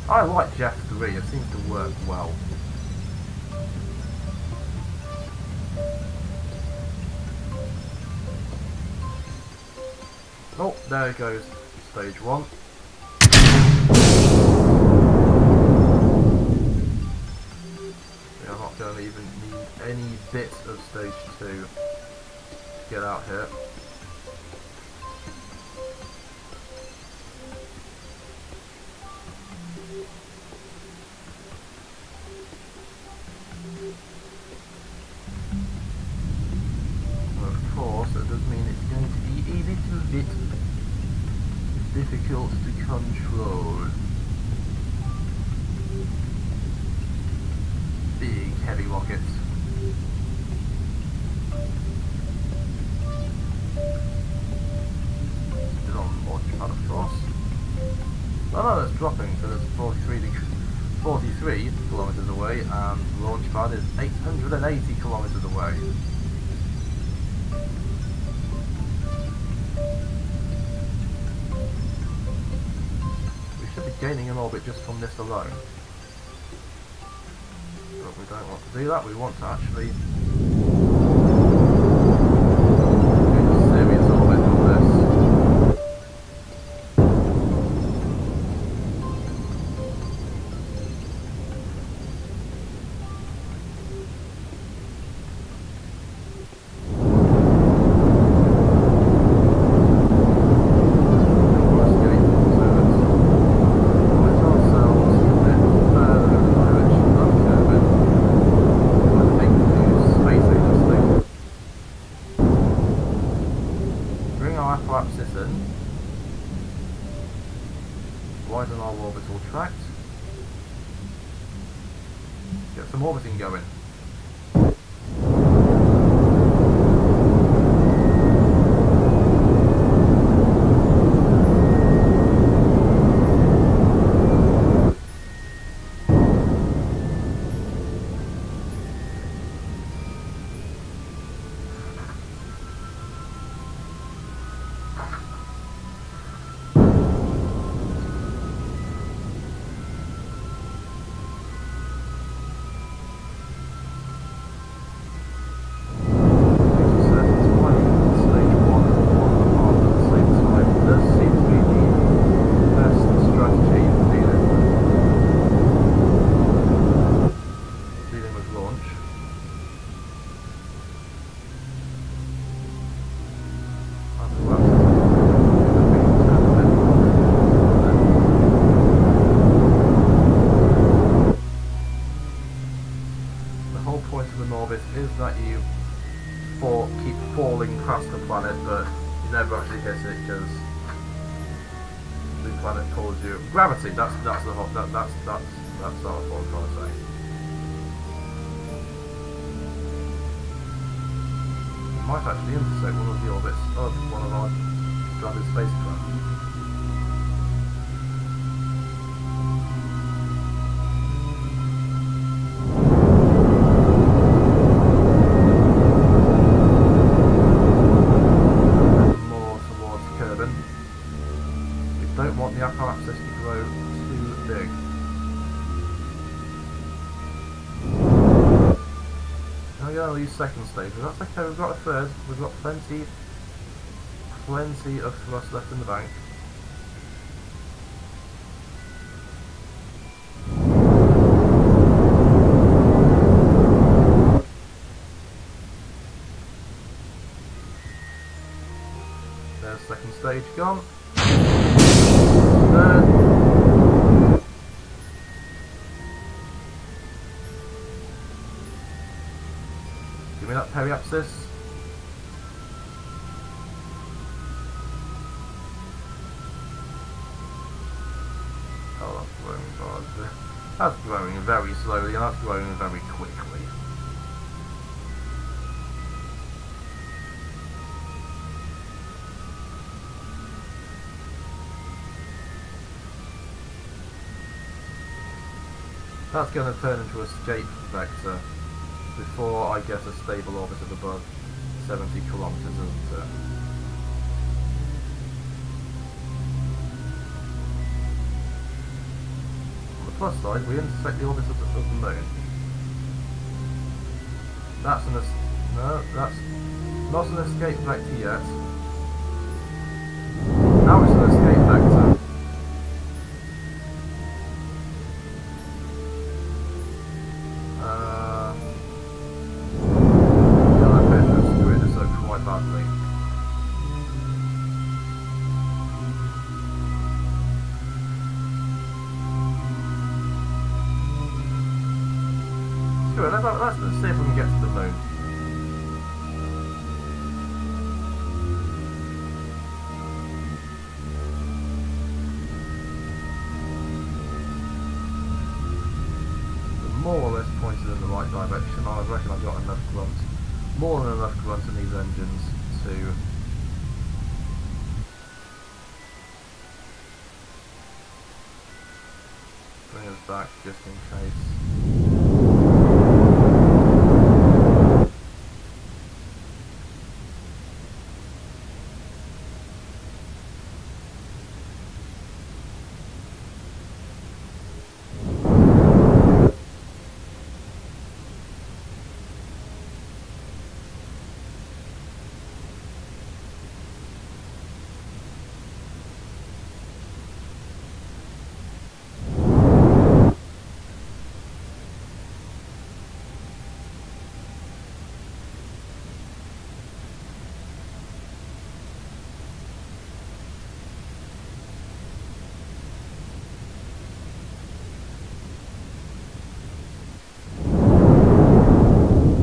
I like Jeff 3, it seems to work well. Oh, there goes stage 1. We are not going to even need any bit of stage 2 to get out here. Of course, that does mean it's going to be a little bit difficult to control. Big heavy rockets. Still on launch pad, of course. Oh no, that's dropping, so that's 43 kilometers away, and launch pad is 880 kilometers away. We should be gaining an orbit just from this alone. But we don't want to do that, we want to actually do a serious orbit on this. Widen our orbital tract. Get some orbiting going. planet calls you. Gravity. That's the whole. That's not what I'm trying to say. It might actually intersect one of the orbits of one of our guided spacecraft. More towards Kerbin. We don't want the apoapsis to grow too big. Now we're going to use second stage, but that's okay, we've got a third, we've got plenty of thrust left in the bank. There's second stage gone. Third. Give me that periapsis. Oh, that's growing fast. That's growing very slowly and that's growing very quickly. That's going to turn into a escape vector before I get a stable orbit of above 70 kilometers, isn't it? On the plus side, we intersect the orbit of the moon. That's no, that's not an escape vector yet. Now it's an escape vector. Let's see if we can get to the moon. We're more or less pointed in the right direction. I reckon I've got enough grunt, more than enough grunt in these engines to bring us back just in case.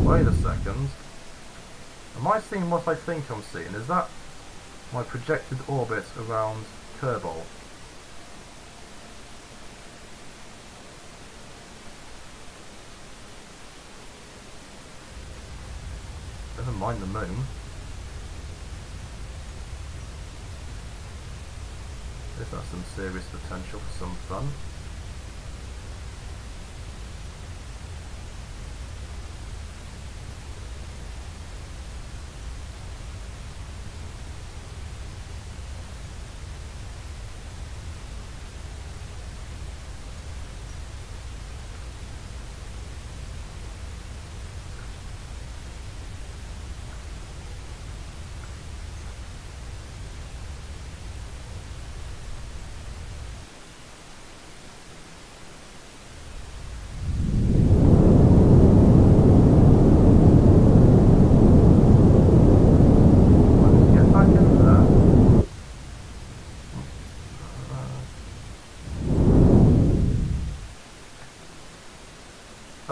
Wait a second. Am I seeing what I think I'm seeing? Is that my projected orbit around Kerbal? Never mind the moon. This has some serious potential for some fun.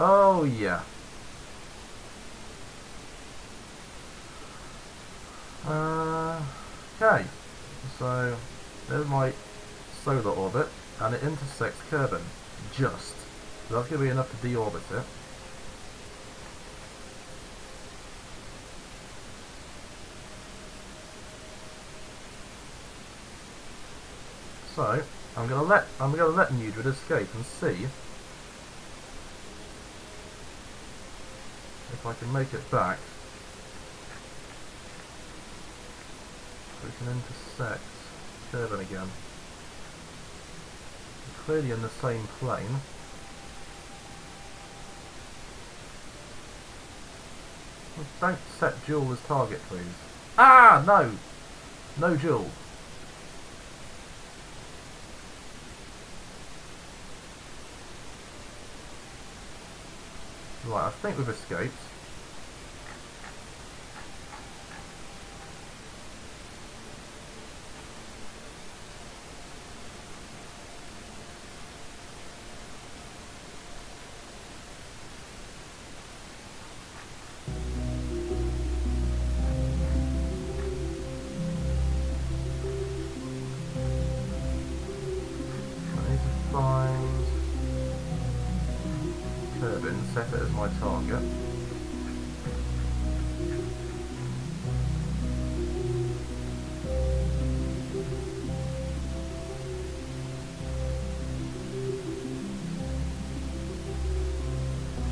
Oh yeah. Okay. So there's my solar orbit, and it intersects Kerbin. Just. So that's going to be enough to deorbit it. So I'm gonna let Mudrid escape and see if I can make it back. We can intersect Kerbin again. We're clearly in the same plane. Don't set Jewel as target, please. Ah, no! No Jewel. Right, I think we've escaped. I need to find Kerbin, set it as my target.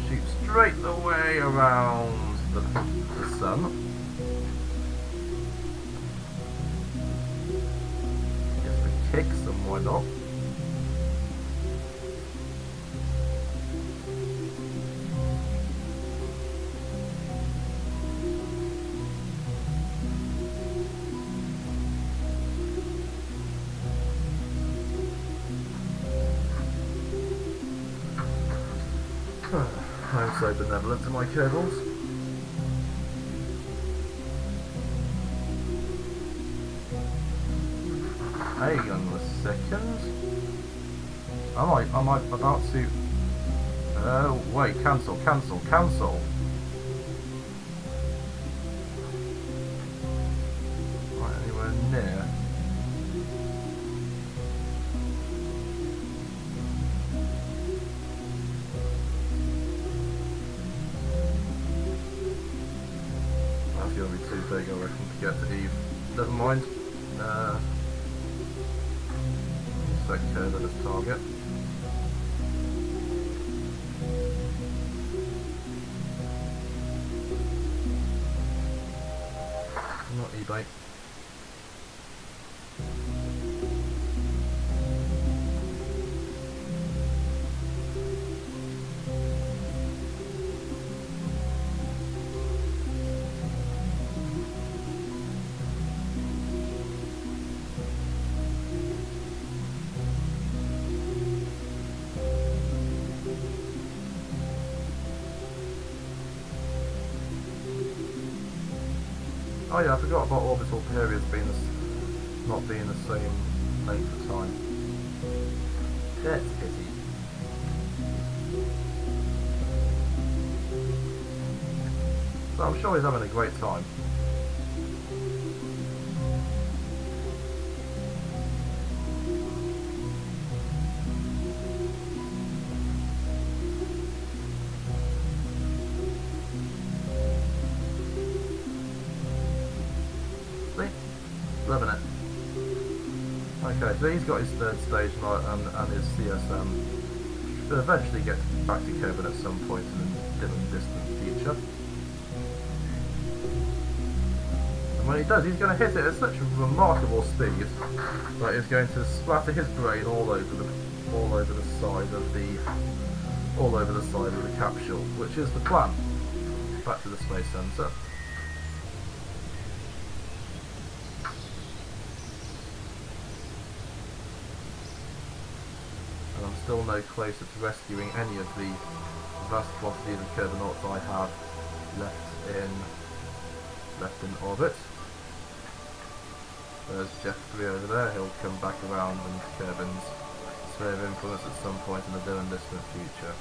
Shoot straight the way around the sun. Just for kicks, and why not? I'm so benevolent to my Kerbals. Hang on a second. Am I about to... wait, cancel. Right, anywhere near. That's going to be too big, I reckon, to get to Eve. Never mind. Set Kerbin as target. Not eBay. Oh yeah, I forgot about orbital periods not being the same length of time. That's a pity. So I'm sure he's having a great time. Loving it. Okay, so he's got his third stage and his CSM. Should eventually get back to Kerbin at some point in the dim and distant future. And when he does, he's going to hit it at such a remarkable speed that it's going to splatter his brain all over the side of the capsule, which is the plan. Back to the space center. I'm still no closer to rescuing any of the vast quantities of Kerbinauts I have left in orbit. There's Jeff 3 over there, he'll come back around and Kerbin's sphere of influence at some point in the dim and distant future.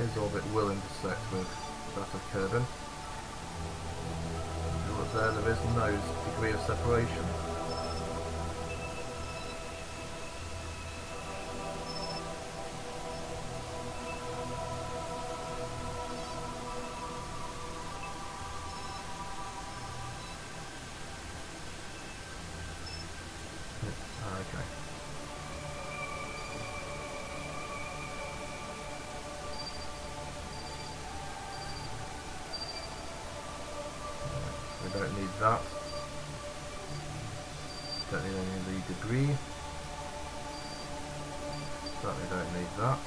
His orbit will intersect with that of Kerbin. But there is no degree of separation. Okay. We don't need that. Don't need any of the debris. Certainly don't need that.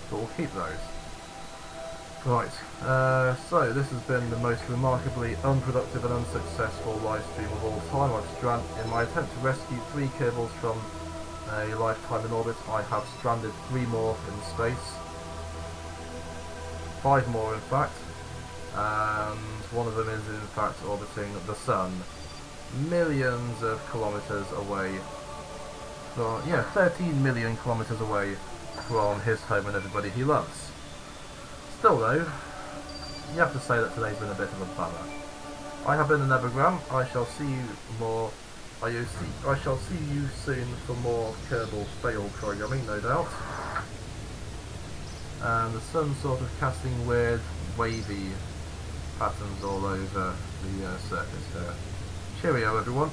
But we'll keep those. Right, so this has been the most remarkably unproductive and unsuccessful live stream of all time. In my attempt to rescue 3 Kerbals from a lifetime in orbit, I have stranded 3 more in space. 5 more in fact, and one of them is in fact orbiting the Sun, millions of kilometres away, 13 million kilometres away from his home and everybody he loves. Still though, you have to say that today's been a bit of a bummer. I have been an Ebergram. I shall see you more. I shall see you soon for more Kerbal fail programming, no doubt. And the sun's sort of casting weird, wavy patterns all over the surface there. Cheerio, everyone.